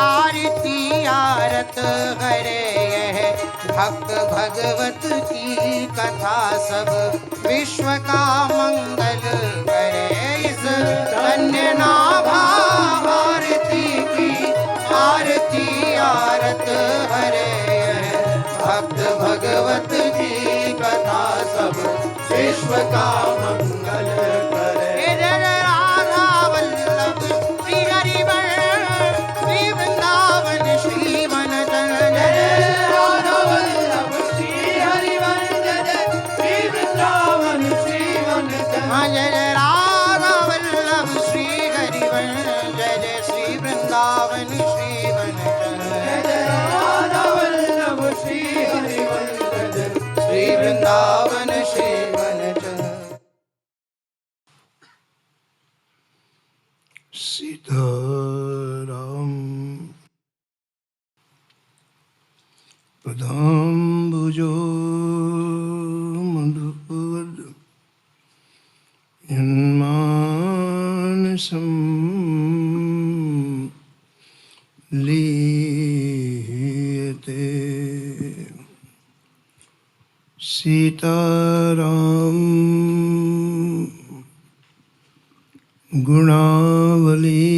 आरती आरत करे यह भक्त भगवत की कथा सब विश्व का मंगल करे। इस धन्य नाभा आरती की आरती आरत हरे यह भक्त भगवत की कथा सब विश्व का मंगल करे। राधा वल्लभ श्री हरिवंश श्री वृंदावन श्री वन राधा वल्लभ श्री हरिवंश श्री वृंदावन श्री वन जय राधा वल्लभ श्री हरिवंश जय श्री वृंदावन श्री वन जय राधा वल्लभ श्री हरिवंश श्री वृंदावन श्री वन। सीताराम पदाम्बुजो मधुपद यन्मानसं लीयते। सीताराम गुणावली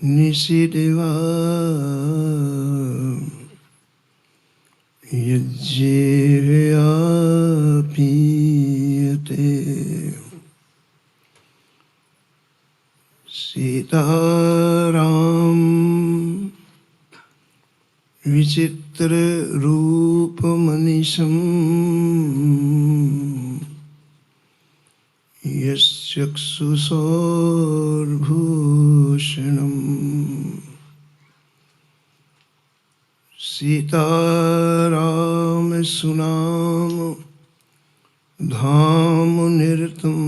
निशिदिवा यज्जेया पीयते। सीताराम विचित्र रूप मनीषं यश्चक्षुषोर्भूषणम्। सीताराम सुनाम धाम निरतम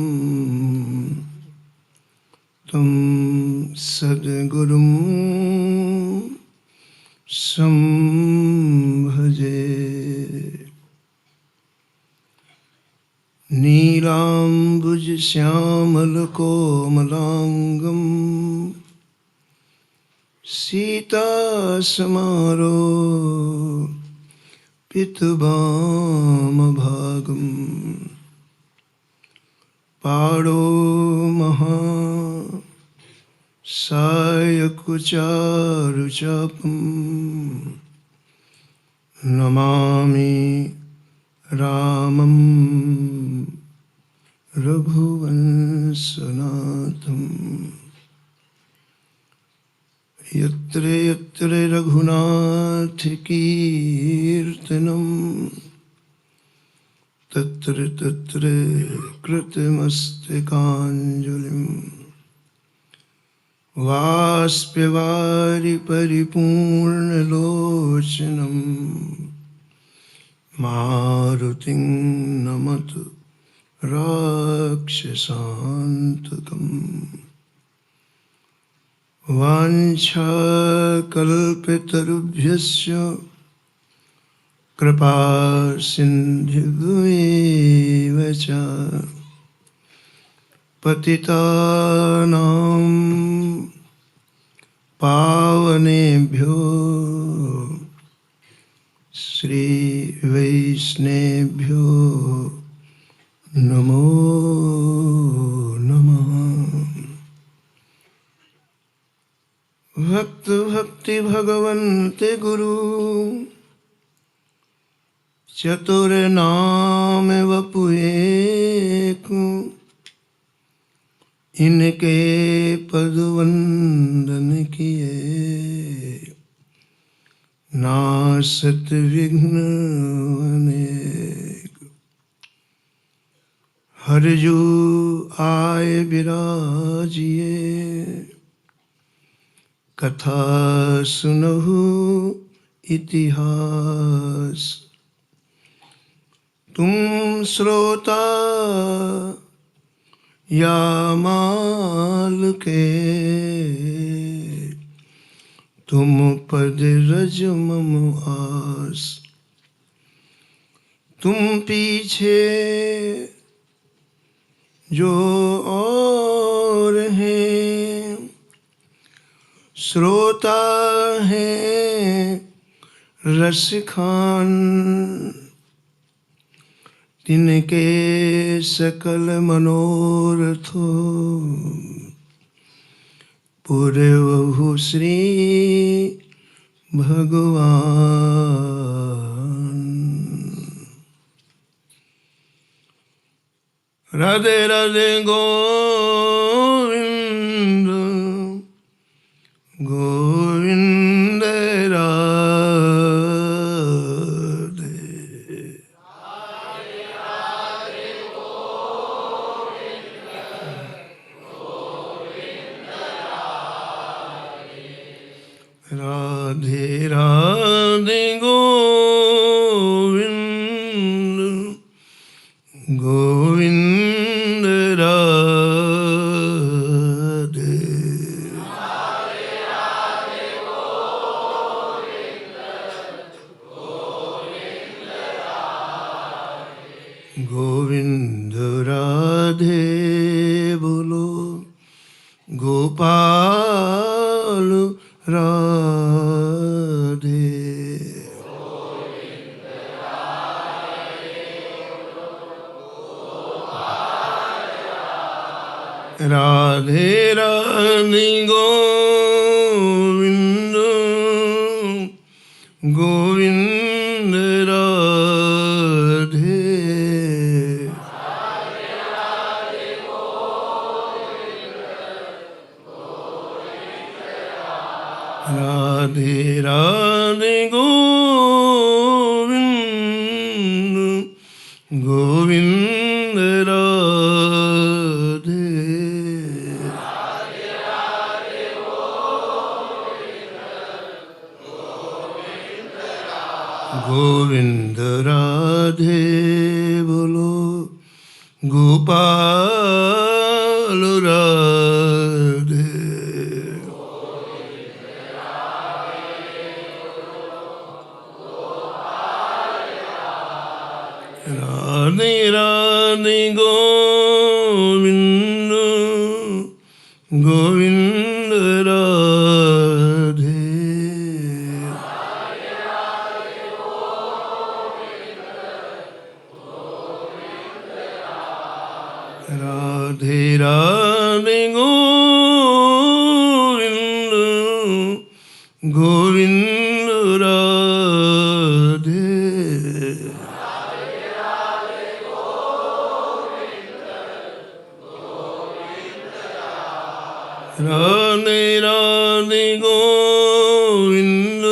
तम सद्गुरुं संभजे। नीलाम्बुज श्यामल कोमलांगं सीता समारो पितुवाम पाड़ो महा सायकुचारुचापं नमामि रामं रघुवंशनाथम्। यत्र यत्र रघुनाथ कीर्तनं तत्र तत्र कृतमस्तकाञ्जलिं। वाष्पवारि परिपूर्णलोचनं मारुतिं नमत राक्षसान्तकम्। वाञ्छाकल्पतरुभ्यश्च कृपा सिन्धुभ्येव च पतितानां पावनेभ्यो श्रीवैष्णवेभ्यो नमो नमः। भक्त भक्ति भगवन्ते गुरु चतुर नाम वपुएक। इनके पद वंदन किए नासत विघ्न अनेक। हरजू आए विराजिए कथा सुनहु इतिहास। तुम श्रोता या माल के तुम पद रज मम आस। तुम पीछे जो और हैं श्रोता है रस खान, तिनके सकल मनोरथों पूर्वहु श्री भगवान। राधे राधे गोविंद गोविंद राधे। राधे राधे गोविंद गोविंद राधे। गोविंद राधे बोलो गोपाल राधे। राधे राधे गोविंद गोविंद राधे। राधे राधे गोविंद गोविंद राधे। गोविंद राधे बोलो गोपाल राधे। राधे राधे गोविंद गोविंद राधे। राधे राधे गोविंद गोविंद राधे। राधे राधे गोविंद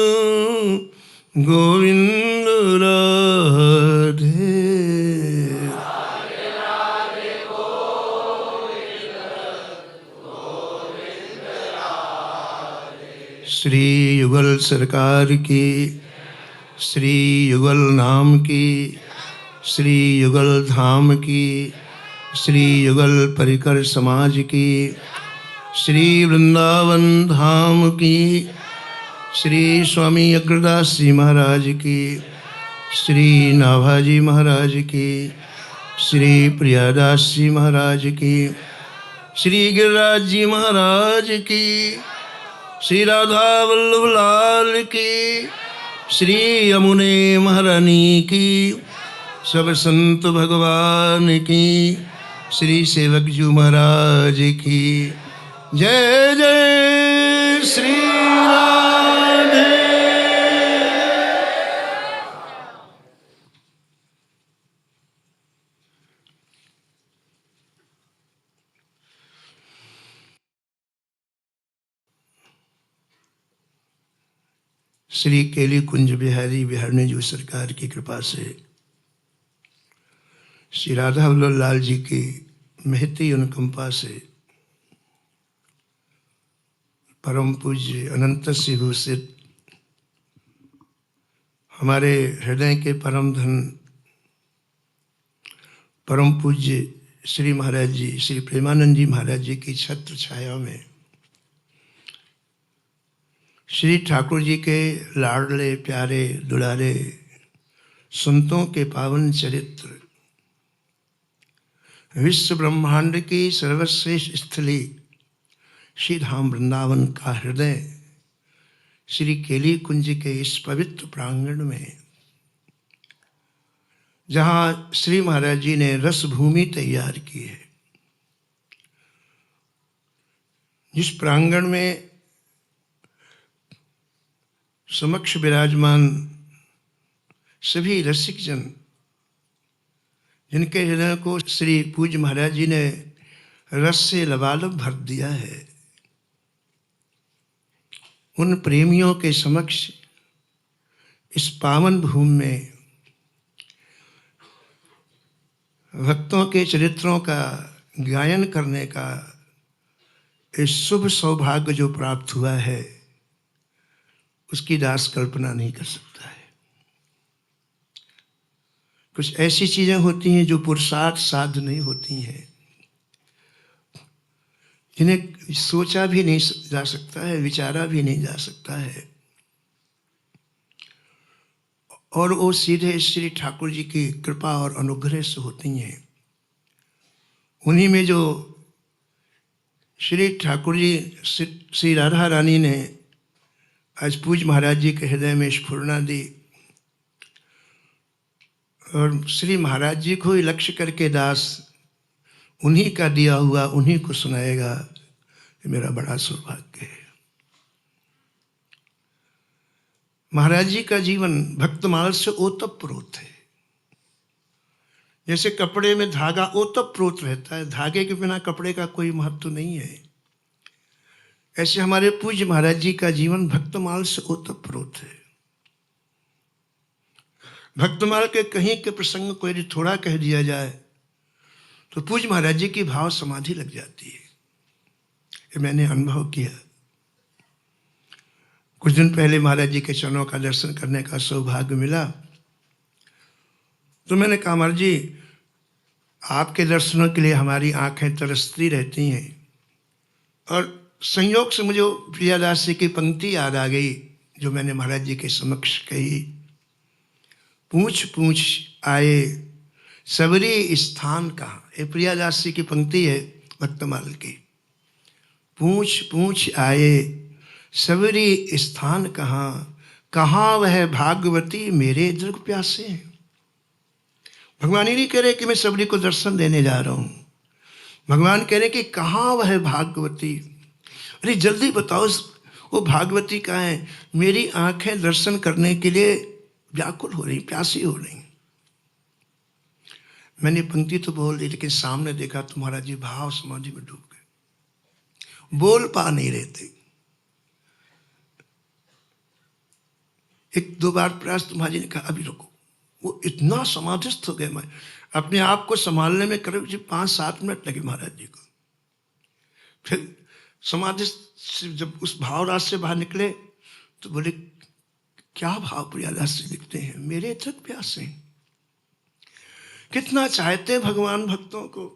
गोविंद राधे। श्री युगल सरकार की, श्री युगल नाम की, श्री युगल धाम की, श्री युगल परिकर समाज की, श्री वृंदावन धाम की, श्री स्वामी अग्रदास जी महाराज की, श्री नाभाजी महाराज की, श्री प्रियादास जी महाराज की, श्री गिरिराज जी महाराज की, श्री राधा वल्लभ लाल की, श्री यमुने महारानी की, सब संत भगवान की, श्री सेवक जी महाराज की जय जय श्री राधे। श्री केली कुंज बिहारी बिहारने जो सरकार की कृपा से श्री राधा वल्लभ लाल जी की महती अनुकंपा से परम पूज्य अनंत से भूषित हमारे हृदय के परम धन परम पूज्य श्री महाराज जी श्री प्रेमानंद जी महाराज जी की छत्र छाया में श्री ठाकुर जी के लाडले प्यारे दुलारे संतों के पावन चरित्र विश्व ब्रह्मांड की सर्वश्रेष्ठ स्थली श्री धाम वृंदावन का हृदय श्री केली कुंज के इस पवित्र प्रांगण में, जहाँ श्री महाराज जी ने रस भूमि तैयार की है, जिस प्रांगण में समक्ष विराजमान सभी रसिक जन, जिनके हृदय को श्री पूज्य महाराज जी ने रस से लबालब भर दिया है, उन प्रेमियों के समक्ष इस पावन भूमि में भक्तों के चरित्रों का गायन करने का इस शुभ सौभाग्य जो प्राप्त हुआ है, उसकी दास कल्पना नहीं कर सकता है। कुछ ऐसी चीजें होती हैं जो पुरुषार्थ साध्य नहीं होती हैं, जिन्हें सोचा भी नहीं जा सकता है, विचारा भी नहीं जा सकता है, और वो सीधे श्री ठाकुर जी की कृपा और अनुग्रह से होती हैं। उन्हीं में जो श्री ठाकुर जी श्री राधा रानी ने आज पूज्य महाराज जी के हृदय में स्फुरना दी, और श्री महाराज जी को ही लक्ष्य करके दास उन्हीं का दिया हुआ उन्हीं को सुनाएगा, ये मेरा बड़ा सौभाग्य है। महाराज जी का जीवन भक्तमाल से ओतप्रोत है। जैसे कपड़े में धागा ओतप्रोत रहता है, धागे के बिना कपड़े का कोई महत्व नहीं है, ऐसे हमारे पूज्य महाराज जी का जीवन भक्तमाल से ओतप्रोत है। भक्तमाल के कहीं के प्रसंग को यदि थोड़ा कह दिया जाए तो पूज्य महाराज जी की भाव समाधि लग जाती है। ये मैंने अनुभव किया। कुछ दिन पहले महाराज जी के चरणों का दर्शन करने का सौभाग्य मिला, तो मैंने कहा महाराज जी, आपके दर्शनों के लिए हमारी आंखें तरसती रहती हैं। और संयोग से मुझे प्रियादास जी की पंक्ति याद आ गई जो मैंने महाराज जी के समक्ष कही। पूछ पूछ आए सबरी स्थान कहाँ। ये प्रियादास जी की पंक्ति है भक्तमाल की। पूछ पूछ आए सबरी स्थान कहाँ, कहाँ वह भागवती मेरे दृग प्यासे हैं। भगवान ही नहीं कह रहे कि मैं सबरी को दर्शन देने जा रहा हूँ, भगवान कह रहे कि कहाँ वह भागवती। अरे जल्दी बताओ वो भागवती कहाँ है। मेरी आंखें दर्शन करने के लिए व्याकुल हो रही, प्यासी हो रही। मैंने पंक्ति तो बोल दी, लेकिन सामने देखा तुम्हारा जी भाव समाधि में डूब गए, बोल पा नहीं रहे थे। एक दो बार प्रयास तुम्हारा जी ने कहा अभी रुको। वो इतना समाधिस्थ हो गए, मैं अपने आप को संभालने में करीब 5-7 मिनट लगे महाराज जी को। फिर समाधि से जब उस भावराज से बाहर निकले तो बोले क्या भाव प्रियादास से लिखते हैं, मेरे तक प्यासे। कितना चाहते हैं भगवान भक्तों को,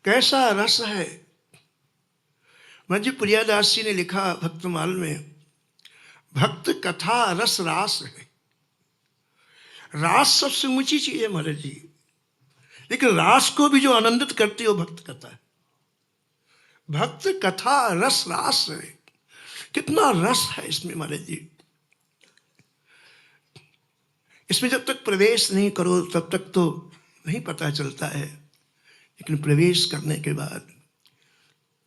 कैसा रस है। जी प्रियादास जी ने लिखा भक्तमाल में, भक्त कथा रस रास है। रास सबसे ऊंची चीज है महाराज जी, लेकिन रास को भी जो आनंदित करती है वो भक्त कथा है। भक्त कथा रस रास है। कितना रस है इसमें महाराज जी। इसमें जब तक प्रवेश नहीं करो तब तक तो नहीं पता चलता है, लेकिन प्रवेश करने के बाद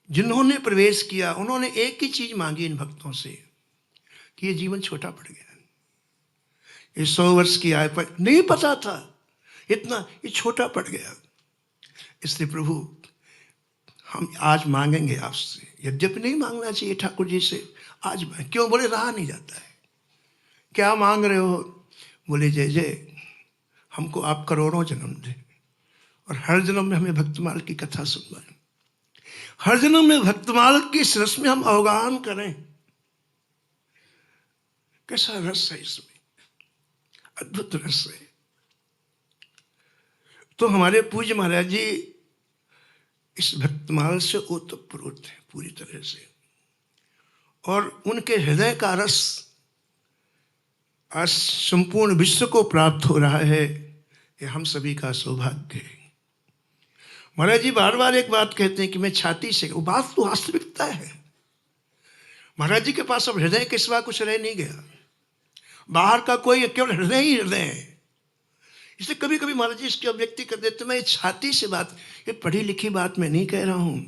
जिन्होंने प्रवेश किया उन्होंने एक ही चीज मांगी इन भक्तों से कि ये जीवन छोटा पड़ गया, ये 100 वर्ष की आयु पर नहीं पता था इतना, ये छोटा पड़ गया। इसलिए प्रभु हम आज मांगेंगे आपसे, यद्यपि नहीं मांगना चाहिए ठाकुर जी से, आज मांग। क्यों? बोले रहा नहीं जाता है। क्या मांग रहे हो? बोले जय जय, हमको आप करोड़ों जन्म दें और हर जन्म में हमें भक्तमाल की कथा सुनवाएं, हर जन्म में भक्तमाल की इस रस में हम अवगाहन करें। कैसा रस है इसमें, अद्भुत रस है। तो हमारे पूज्य महाराज जी इस भक्तमाल से ओतप्रोत है पूरी तरह से, और उनके हृदय का रस आज संपूर्ण विश्व को प्राप्त हो रहा है। ये हम सभी का सौभाग्य है। महाराज जी बार बार एक बात कहते हैं कि मैं छाती से, वो बात तो वास्तविकता है। महाराज जी के पास अब हृदय के सिवा कुछ रह नहीं गया, बाहर का कोई, केवल हृदय ही हृदय है। इसलिए कभी कभी महाराज जी इसकी अभिव्यक्ति कर देते, मैं छाती से बात, ये पढ़ी लिखी बात मैं नहीं कह रहा हूं,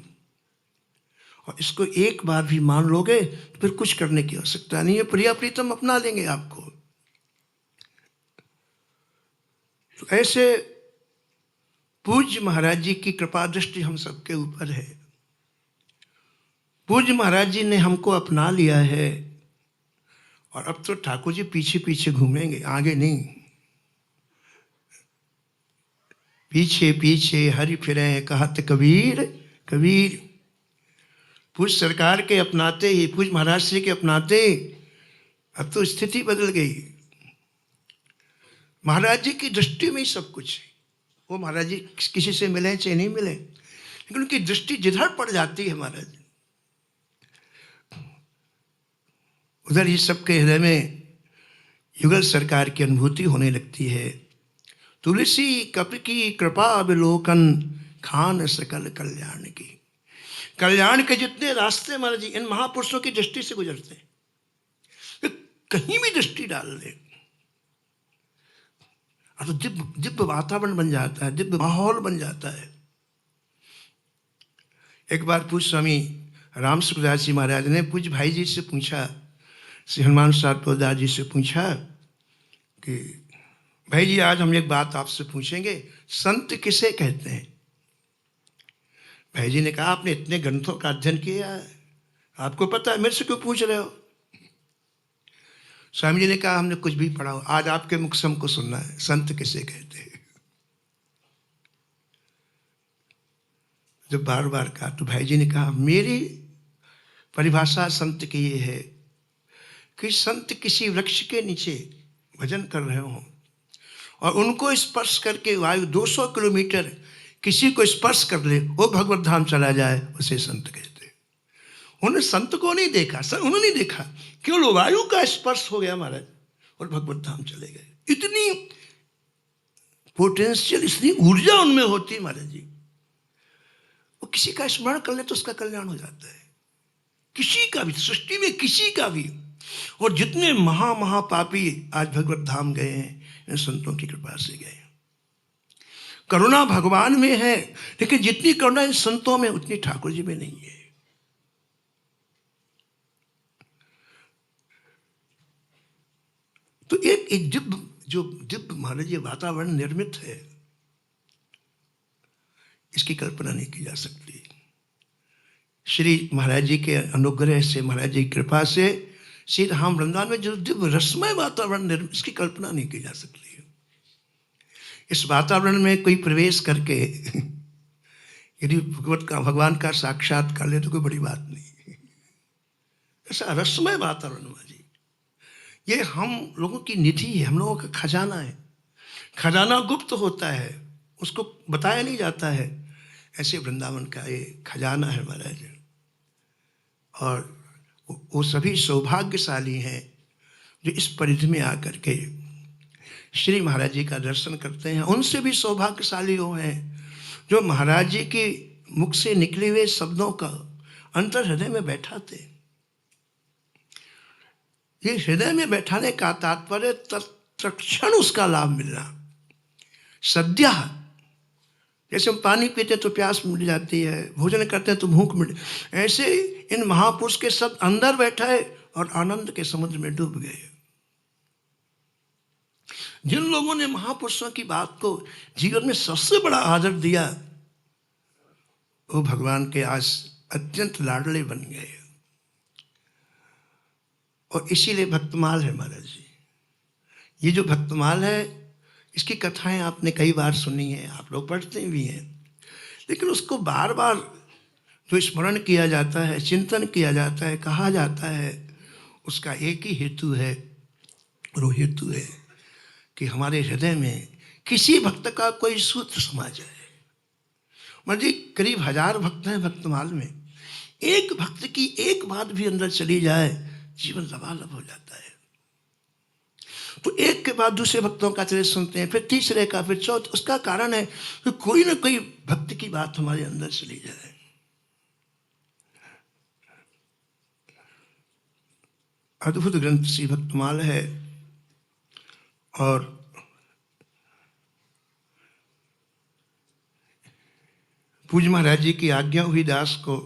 और इसको एक बार भी मान लोगे तो फिर कुछ करने की आवश्यकता नहीं है, प्रिया प्रीतम अपना लेंगे आपको। तो ऐसे पूज्य महाराज जी की कृपा दृष्टि हम सबके ऊपर है। पूज्य महाराज जी ने हमको अपना लिया है, और अब तो ठाकुर जी पीछे पीछे घूमेंगे, आगे नहीं। पीछे पीछे हरि फिरे कहत कबीर कबीर। पूज्य सरकार के अपनाते ही, पूज्य महाराज श्री के अपनाते, अब तो स्थिति बदल गई। महाराज जी की दृष्टि में ही सब कुछ है। वो महाराज जी किसी से मिले चाहे नहीं मिले, लेकिन उनकी दृष्टि जिधर पड़ जाती है महाराज, उधर ही सबके हृदय में युगल सरकार की अनुभूति होने लगती है। तुलसी कप की कृपा अवलोकन खान सकल कल्याण की। कल्याण के जितने रास्ते महाराज जी इन महापुरुषों की दृष्टि से गुजरते हैं, कहीं भी दृष्टि डाल दे तो दिव्य दिव्य वातावरण बन जाता है, दिव्य माहौल बन जाता है। एक बार पूज्य स्वामी राम सुखदास जी महाराज ने पूज्य भाई जी से पूछा, श्री हनुमान सातोदास जी से पूछा कि भाई जी आज हम एक बात आपसे पूछेंगे, संत किसे कहते हैं? भाई जी ने कहा आपने इतने ग्रंथों का अध्ययन किया है, आपको पता है, मेरे से क्यों पूछ रहे हो? स्वामी जी ने कहा हमने कुछ भी पढ़ा हो, आज आपके मुख से हमको सुनना है, संत किसे कहते हैं। जब बार बार कहा तो भाई जी ने कहा मेरी परिभाषा संत की ये है कि संत किसी वृक्ष के नीचे भजन कर रहे हों और उनको स्पर्श करके वायु 200 किलोमीटर किसी को स्पर्श कर ले, वो भगवत धाम चला जाए, उसे संत कहते हैं। उन्होंने संत को नहीं देखा, उन्होंने नहीं देखा, केवल वायु का स्पर्श हो गया महाराज और भगवत धाम चले गए। इतनी पोटेंशियल, इतनी ऊर्जा उनमें होती है महाराज जी, वो किसी का स्मरण कर ले तो उसका कल्याण हो जाता है, किसी का भी, सृष्टि में किसी का भी। और जितने महापापी आज भगवत धाम गए हैं, इन संतों की कृपा से गए। करुणा भगवान में है, लेकिन जितनी करुणा इन संतों में उतनी ठाकुर जी में नहीं है। तो एक दिव्य, जो दिव्य महाराज जी वातावरण निर्मित है, इसकी कल्पना नहीं की जा सकती। श्री महाराज जी के अनुग्रह से, महाराज जी की कृपा से श्री राम वृंदावन में जो दिव्य रसमय वातावरण निर्मित, इसकी कल्पना नहीं की जा सकती। इस वातावरण में कोई प्रवेश करके यदि भगवान का साक्षात कर ले तो कोई बड़ी बात नहीं। ऐसा रसमय वातावरण जी, ये हम लोगों की निधि है, हम लोगों का खजाना है। खजाना गुप्त होता है, उसको बताया नहीं जाता है। ऐसे वृंदावन का ये खजाना है महाराज। और वो सभी सौभाग्यशाली हैं जो इस परिधि में आकर के श्री महाराज जी का दर्शन करते हैं। उनसे भी सौभाग्यशाली वो हैं जो महाराज जी के मुख से निकले हुए शब्दों का अंतर हृदय में बैठाते। ये हृदय में बैठाने का तात्पर्य तत्क्षण उसका लाभ मिलना। सद्या, जैसे हम पानी पीते तो प्यास मिट जाती है, भोजन करते हैं तो भूख मिट, ऐसे इन महापुरुष के शब्द अंदर बैठा है और आनंद के समुद्र में डूब गए। जिन लोगों ने महापुरुषों की बात को जीवन में सबसे बड़ा आदर दिया, वो भगवान के आज अत्यंत लाडले बन गए। और इसीलिए भक्तमाल है महाराज जी। ये जो भक्तमाल है, इसकी कथाएं आपने कई बार सुनी है, आप लोग पढ़ते भी हैं, लेकिन उसको बार बार जो स्मरण किया जाता है, चिंतन किया जाता है, कहा जाता है, उसका एक ही हेतु है, और वो हेतु है कि हमारे हृदय में किसी भक्त का कोई सूत्र समा जाए। मतलब करीब 1000 भक्त हैं भक्तमाल में, एक भक्त की एक बात भी अंदर चली जाए, जीवन लबालब हो जाता है। तो एक के बाद दूसरे भक्तों का चरित्र सुनते हैं, फिर तीसरे का, फिर चौथे। उसका कारण है कि कोई ना कोई भक्त की बात हमारे अंदर चली जाए। अद्भुत ग्रंथ श्री भक्तमाल है। और पूज्य महाराज जी की आज्ञा हुई दास को,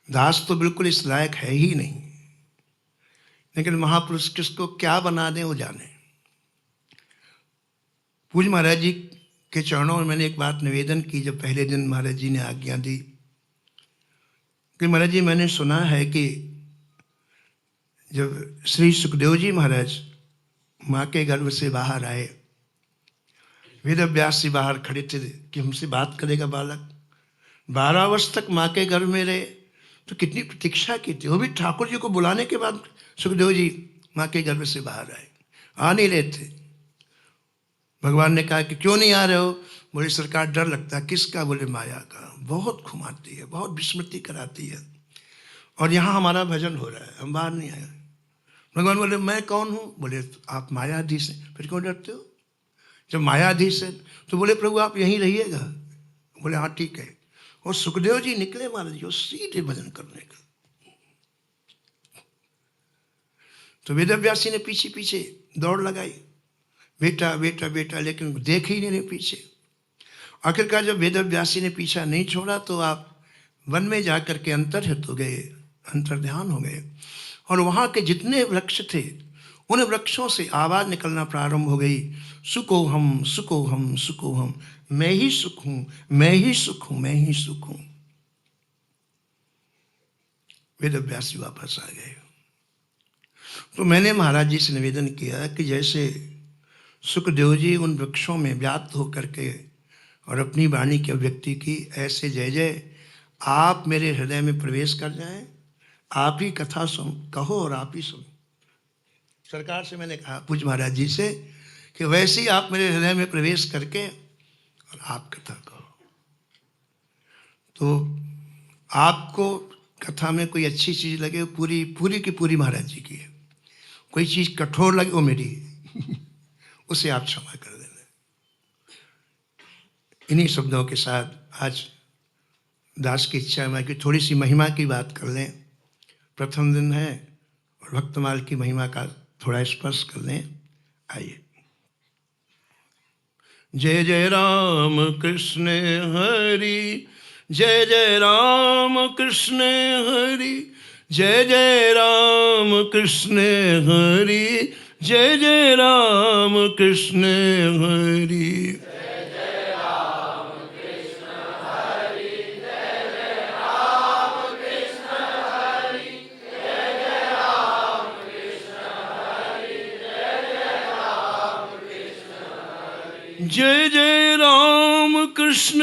दास तो बिल्कुल इस लायक है ही नहीं, लेकिन महापुरुष किसको क्या बना दें वो जाने। पूज्य महाराज जी के चरणों में मैंने एक बात निवेदन की जब पहले दिन महाराज जी ने आज्ञा दी कि महाराज जी मैंने सुना है कि जब श्री सुखदेव जी महाराज माँ के गर्भ से बाहर आए, वेद व्यास जी बाहर खड़े थे कि हमसे बात करेगा बालक। 12 वर्ष तक माँ के गर्भ में रहे तो कितनी प्रतीक्षा की थी। वो भी ठाकुर जी को बुलाने के बाद सुखदेव जी माँ के गर्भ से बाहर आए, आ नहीं रहे थे। भगवान ने कहा कि क्यों नहीं आ रहे हो? बोले सरकार डर लगता है। किसका? बोले माया का। बहुत घुमाती है, बहुत विस्मृति कराती है, और यहाँ हमारा भजन हो रहा है, हम बाहर नहीं आए। भगवान बोले मैं कौन हूँ? बोले आप मायाधीश हैं। फिर क्यों डरते हो? जब मायाधीश है तो बोले प्रभु आप यहीं रहिएगा। बोले हाँ ठीक है। और सुखदेव जी निकले महाराज जी सीधे भजन करने का। तो वेदव्यास जी ने पीछे पीछे दौड़ लगाई, बेटा बेटा बेटा, लेकिन देख ही नहीं पीछे। आखिरकार जब वेदव्यास जी ने पीछा नहीं छोड़ा तो आप वन में जाकर के अंतर्हित हो गए, अंतर्ध्यान हो गए, और वहाँ के जितने वृक्ष थे उन वृक्षों से आवाज निकलना प्रारंभ हो गई, सुखो हम सुखो हम सुखो हम, मैं ही सुख हूँ मैं ही सुख हूँ मैं ही सुख हूँ। वेदव्यास जी वापस आ गए। तो मैंने महाराज जी से निवेदन किया कि जैसे सुखदेव जी उन वृक्षों में व्याप्त होकर के और अपनी वाणी की अभिव्यक्ति की, ऐसे जय जय आप मेरे हृदय में प्रवेश कर जाएं, आप ही कथा सुन कहो और आप ही सुन। सरकार से मैंने कहा पूज्य महाराज जी से कि वैसे ही आप मेरे हृदय में प्रवेश करके और आप कथा कहो। तो आपको कथा में कोई अच्छी चीज़ लगे, पूरी पूरी की पूरी महाराज जी की है। कोई चीज़ कठोर लगे वो मेरी उसे आप क्षमा कर देना। इन्हीं शब्दों के साथ आज दास की इच्छा है कि थोड़ी सी महिमा की बात कर लें। प्रथम दिन है और भक्तमाल की महिमा का थोड़ा स्पर्श कर लें। आइए। जय जय राम कृष्ण हरि, जय जय राम कृष्ण हरि, जय जय राम कृष्ण हरि, जय जय राम कृष्ण हरि। जय जय राम कृष्ण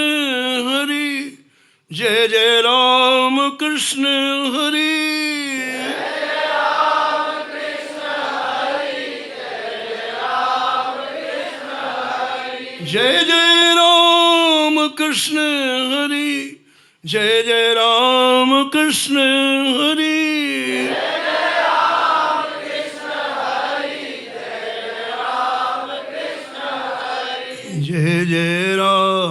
हरि, जय जय राम कृष्ण हरि, जय जय राम कृष्ण हरि, जय जय राम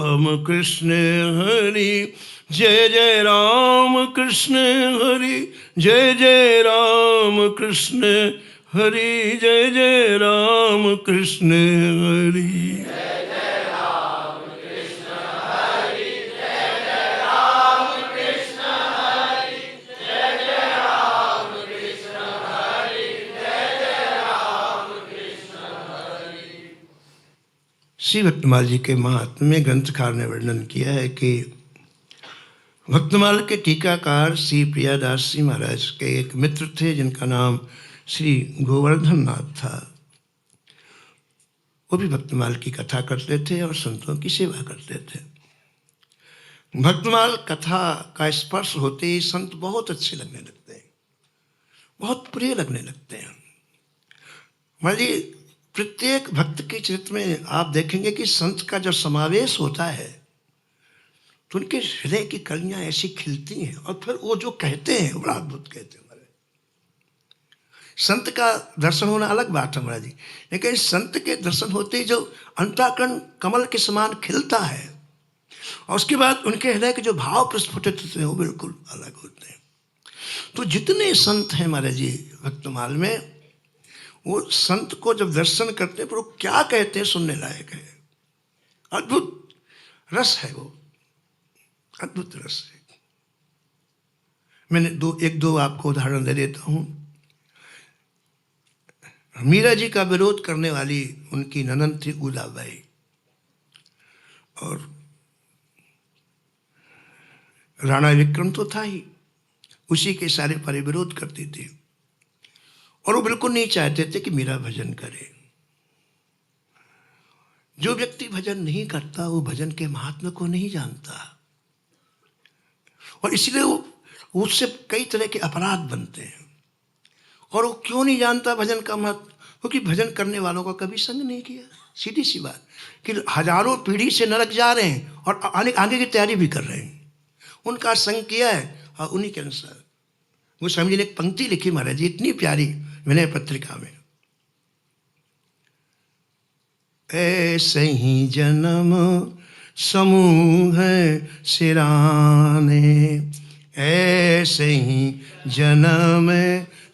कृष्ण हरि, जय जय राम कृष्ण हरि, जय जय राम कृष्ण हरि, जय जय राम कृष्ण हरि, जय जय राम कृष्ण हरि। श्री भक्तमाल जी के महात्म्य में ग्रंथकार ने वर्णन किया है कि भक्तमाल के टीकाकार श्री प्रियादास जी महाराज के एक मित्र थे जिनका नाम श्री गोवर्धन नाथ था। वो भी भक्तमाल की कथा करते थे और संतों की सेवा करते थे। भक्तमाल कथा का स्पर्श होते ही संत बहुत अच्छे लगने लगते हैं, बहुत प्रिय लगने लगते हैं। महाराज जी प्रत्येक भक्त के चरित्र में आप देखेंगे कि संत का जब समावेश होता है तो उनके हृदय की कलियां ऐसी खिलती हैं, और फिर वो जो कहते हैं बड़ा अद्भुत कहते हैं। संत का दर्शन होना अलग बात है महाराज जी, लेकिन संत के दर्शन होते ही जो अंतःकरण कमल के समान खिलता है और उसके बाद उनके हृदय के जो भाव प्रस्फुटित होते हैं वो बिल्कुल अलग होते हैं। तो जितने संत हैं महाराज जी भक्तमाल में, वो संत को जब दर्शन करते हैं पर वो क्या कहते हैं सुनने लायक है। अद्भुत रस है वो, अद्भुत रस है। मैंने एक दो आपको उदाहरण दे देता हूँ। मीरा जी का विरोध करने वाली उनकी ननद थी उदाबाई, और राणा विक्रम तो था ही, उसी के सारे परिविरोध करती थी, और वो बिल्कुल नहीं चाहते थे कि मीरा भजन करे। जो व्यक्ति भजन नहीं करता वो भजन के महात्म्य को नहीं जानता, और इसलिए वो उससे कई तरह के अपराध बनते हैं। और वो क्यों नहीं जानता भजन का महत्व? क्योंकि भजन करने वालों का कभी संग नहीं किया। सीधी सी बात कि हजारों पीढ़ी से नरक जा रहे हैं और आगे की तैयारी भी कर रहे हैं, उनका संग किया है और उन्हीं के अनुसार। गोस्वामी जी ने एक पंक्ति लिखी महाराज जी, इतनी प्यारी विनय पत्रिका में, ऐसे ही जन्म समूह सिराने, ऐसे ही जन्म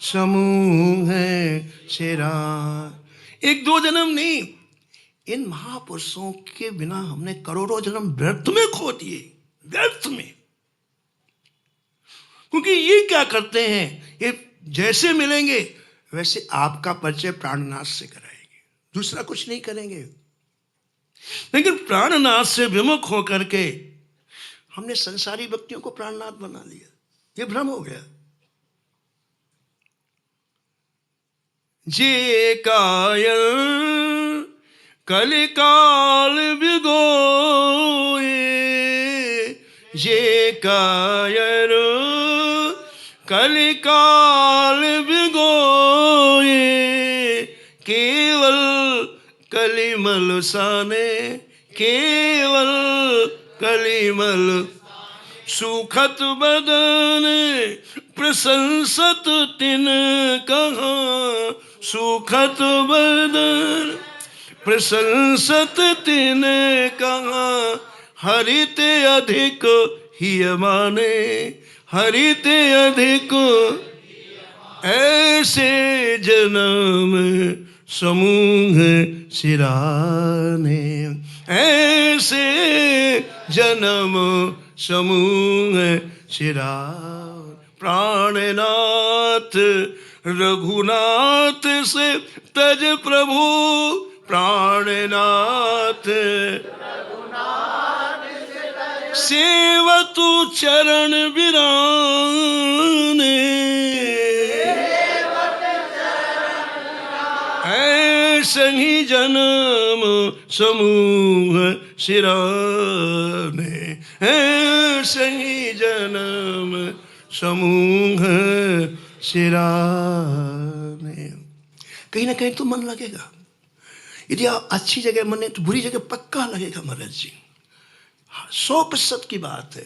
समूह सिराने। एक दो जन्म नहीं, इन महापुरुषों के बिना हमने करोड़ों जन्म व्यर्थ में खो दिए, व्यर्थ में। क्योंकि ये क्या करते हैं, ये जैसे मिलेंगे वैसे आपका परिचय प्राणनाथ से कराएंगे, दूसरा कुछ नहीं करेंगे। लेकिन प्राणनाथ से विमुख होकर के हमने संसारी व्यक्तियों को प्राणनाथ बना लिया, ये भ्रम हो गया। जे कायल कलिकाल बिगोए, जे कायल कलिकाल बिगोए, केवल कलिमल साने, केवल कलिमल सुखत बदन प्रशंसत तिन कहाँ, सुखत बदन प्रशंसत तिन कहाँ, हरिते अधिक ही माने, हरिते अधिक। ऐसे जन्म समूह सिराने, ऐसे जन्म समूह सिराने। प्राणनाथ रघुनाथ से तज प्रभु, प्राणनाथ सेवतु चरण बिराने, ऐसे ही जन्म समूह सिराने, ऐसे ही जन्म समूह सिराने। कहीं ना कहीं तो मन लगेगा, यदि आप अच्छी जगह मन है तो बुरी जगह पक्का लगेगा महाराज जी, 100% की बात है।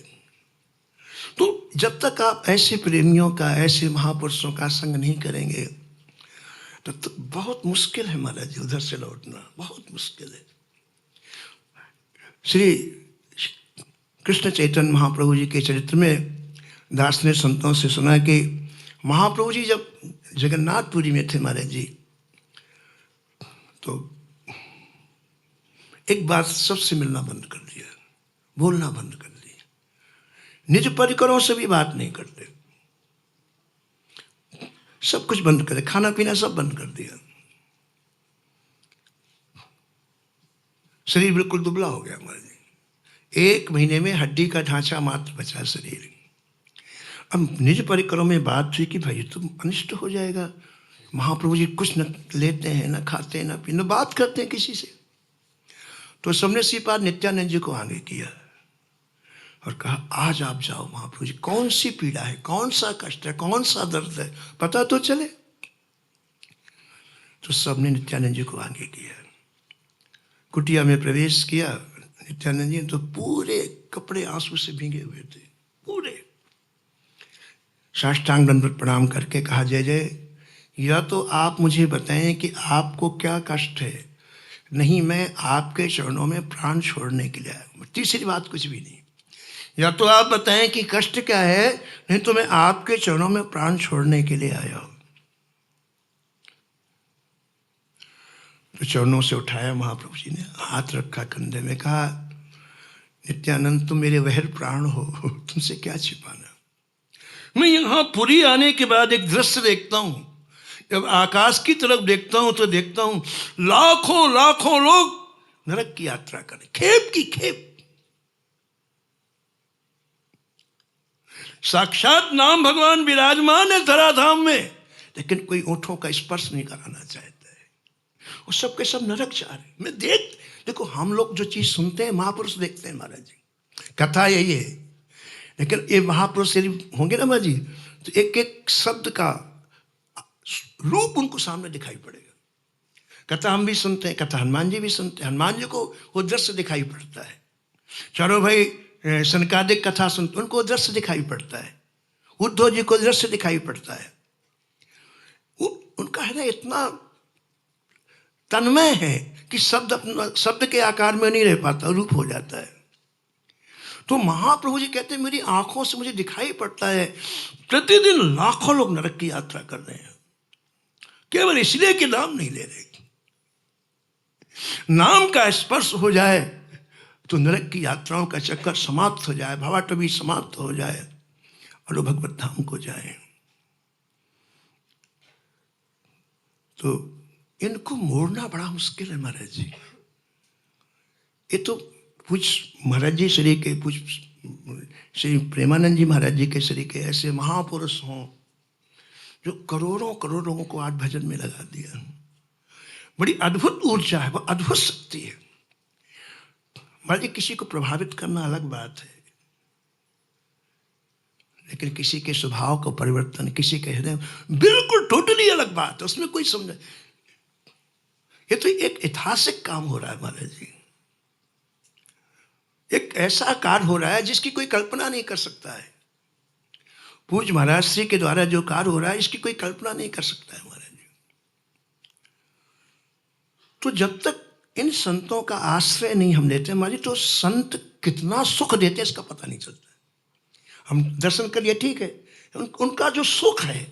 तो जब तक आप ऐसे प्रेमियों का, ऐसे महापुरुषों का संग नहीं करेंगे तो बहुत मुश्किल है महाराज जी, उधर से लौटना बहुत मुश्किल है। श्री कृष्ण चैतन्य महाप्रभु जी के चरित्र में दास ने संतों से सुना कि महाप्रभु जी जब जगन्नाथपुरी में थे महाराज जी, तो एक बात सबसे मिलना बंद कर दिया, बोलना बंद कर दिया, निज परिकरों से भी बात नहीं करते, सब कुछ बंद कर दिया, खाना पीना सब बंद कर दिया। शरीर बिल्कुल दुबला हो गया महाराज जी, 1 महीने में हड्डी का ढांचा मात्र बचा शरीर। अब निज परिकरों में बात हुई कि भाई तो अनिष्ट हो जाएगा, महाप्रभु जी कुछ न लेते हैं, न खाते हैं, न पीते, न बात करते हैं किसी से। तो सबने श्रीपाद नित्यानंद जी को आगे किया और कहा आज आप जाओ महाप्रभु जी, कौन सी पीड़ा है, कौन सा कष्ट है, कौन सा दर्द है, पता तो चले। तो सबने नित्यानंद जी को आगे किया, कुटिया में प्रवेश किया। नित्यानंद जी तो पूरे कपड़े आंसू से भीगे हुए थे, पूरे। साष्टांग दंडवत प्रणाम करके कहा, जय जय, या तो आप मुझे बताएं कि आपको क्या कष्ट है, नहीं मैं आपके चरणों में प्राण छोड़ने के लिए आया हूं। तीसरी बात कुछ भी नहीं, या तो आप बताएं कि कष्ट क्या है, नहीं तो मैं आपके चरणों में प्राण छोड़ने के लिए आया हूं। तो चरणों से उठाया महाप्रभु जी ने, हाथ रखा कंधे में, कहा नित्यानंद तुम मेरे वहर प्राण हो, तुमसे क्या छिपाना। मैं यहां पुरी आने के बाद एक दृश्य देखता हूं, जब आकाश की तरफ देखता हूं तो देखता हूं लाखों लाखों लोग नरक की यात्रा करें, खेप की खेप। साक्षात नाम भगवान विराजमान है धराधाम में, लेकिन कोई ओठों का स्पर्श नहीं कराना चाहता है। वो सब के सब नरक जा रहे। मैं देखो हम लोग जो चीज सुनते हैं महापुरुष देखते हैं महाराज जी, कथा यही है। लेकिन ये महापुरुष यदि होंगे ना महाराज जी, तो एक एक शब्द का रूप उनको सामने दिखाई पड़ेगा। कथा हम भी सुनते हैं, कथा हनुमान जी भी सुनते हैं, हनुमान जी को वो दृश्य दिखाई पड़ता है। चारों भाई सनकादिक कथा सुनते, उनको दृश्य दिखाई पड़ता है। उद्धव जी को दृश्य दिखाई पड़ता है। उनका हृदय इतना तन्मय है कि शब्द के आकार में नहीं रह पाता, रूप हो जाता है। तो महाप्रभु जी कहते हैं मेरी आंखों से मुझे दिखाई पड़ता है प्रतिदिन लाखों लोग नरक की यात्रा कर रहे हैं, केवल इसलिए कि नाम नहीं ले रहे। नाम का स्पर्श हो जाए तो नरक की यात्राओं का चक्कर समाप्त हो जाए, भवाटवी समाप्त हो जाए और वो भगवत धाम को जाए। तो इनको मोड़ना बड़ा मुश्किल है महाराज जी। ये तो कुछ महाराज जी श्री के, कुछ श्री प्रेमानंद जी महाराज जी के श्री के ऐसे महापुरुष हों जो करोड़ों करोड़ लोगों को आज भजन में लगा दिया। बड़ी अद्भुत ऊर्जा है, वो अद्भुत शक्ति है महाराज जी। किसी को प्रभावित करना अलग बात है, लेकिन किसी के स्वभाव का परिवर्तन, किसी के हृदय बिल्कुल टोटली अलग बात है, उसमें कोई समझ। ये तो एक ऐतिहासिक काम हो रहा है महाराज जी। एक ऐसा कार्य हो रहा है जिसकी कोई कल्पना नहीं कर सकता है। पूज्य महाराज श्री के द्वारा जो कार्य हो रहा है इसकी कोई कल्पना नहीं कर सकता है महाराज जी। तो जब तक इन संतों का आश्रय नहीं हम लेते महाराज जी, तो संत कितना सुख देते इसका पता नहीं चलता। हम दर्शन करिए ठीक है, उनका जो सुख है,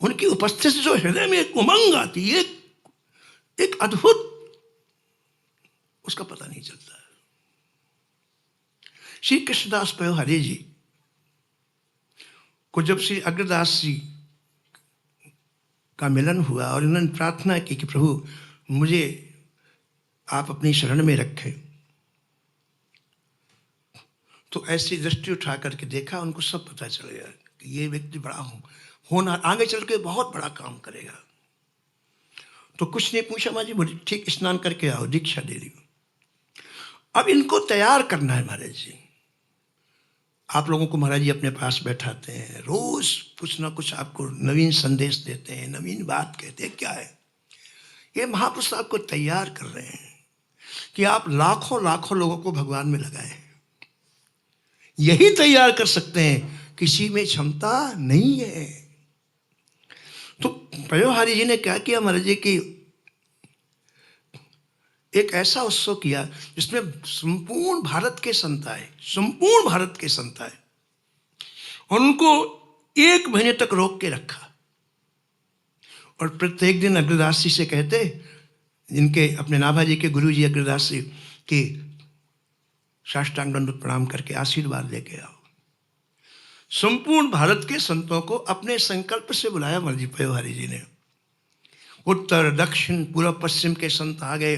उनकी उपस्थिति से जो हृदय में एक उमंग आती है, एक अद्भुत, उसका पता नहीं चलता। श्री कृष्णदास पयोहारी जी को जब श्री अग्रदास जी का मिलन हुआ और उन्होंने प्रार्थना की कि प्रभु मुझे आप अपनी शरण में रखें, तो ऐसी दृष्टि उठा करके देखा, उनको सब पता चल गया कि ये व्यक्ति बड़ा होना आगे चल के बहुत बड़ा काम करेगा। तो कुछ नहीं पूछा, माँ जी मुझे ठीक स्नान करके आओ, दीक्षा दे दी। अब इनको तैयार करना है महाराज जी। आप लोगों को महाराज जी अपने पास बैठाते हैं, रोज कुछ ना कुछ आपको नवीन संदेश देते हैं, नवीन बात कहते हैं। क्या है ये? महापुरुष आपको तैयार कर रहे हैं कि आप लाखों लाखों लोगों को भगवान में लगाएं। यही तैयार कर सकते हैं, किसी में क्षमता नहीं है। तो पयोहारी जी ने क्या किया महाराज जी की, एक ऐसा उत्सव किया जिसमें संपूर्ण भारत के संत आए, संपूर्ण भारत के संत आए, और उनको 1 महीने तक रोक के रखा। और प्रत्येक दिन अग्रदास जी से कहते, इनके अपने नाभा जी के गुरु जी अग्रदास जी की साष्टांग दंडवत प्रणाम करके आशीर्वाद लेके आओ। संपूर्ण भारत के संतों को अपने संकल्प से बुलाया महाराज जी पयोहारी जी ने। उत्तर दक्षिण पूर्व पश्चिम के संत आ गए।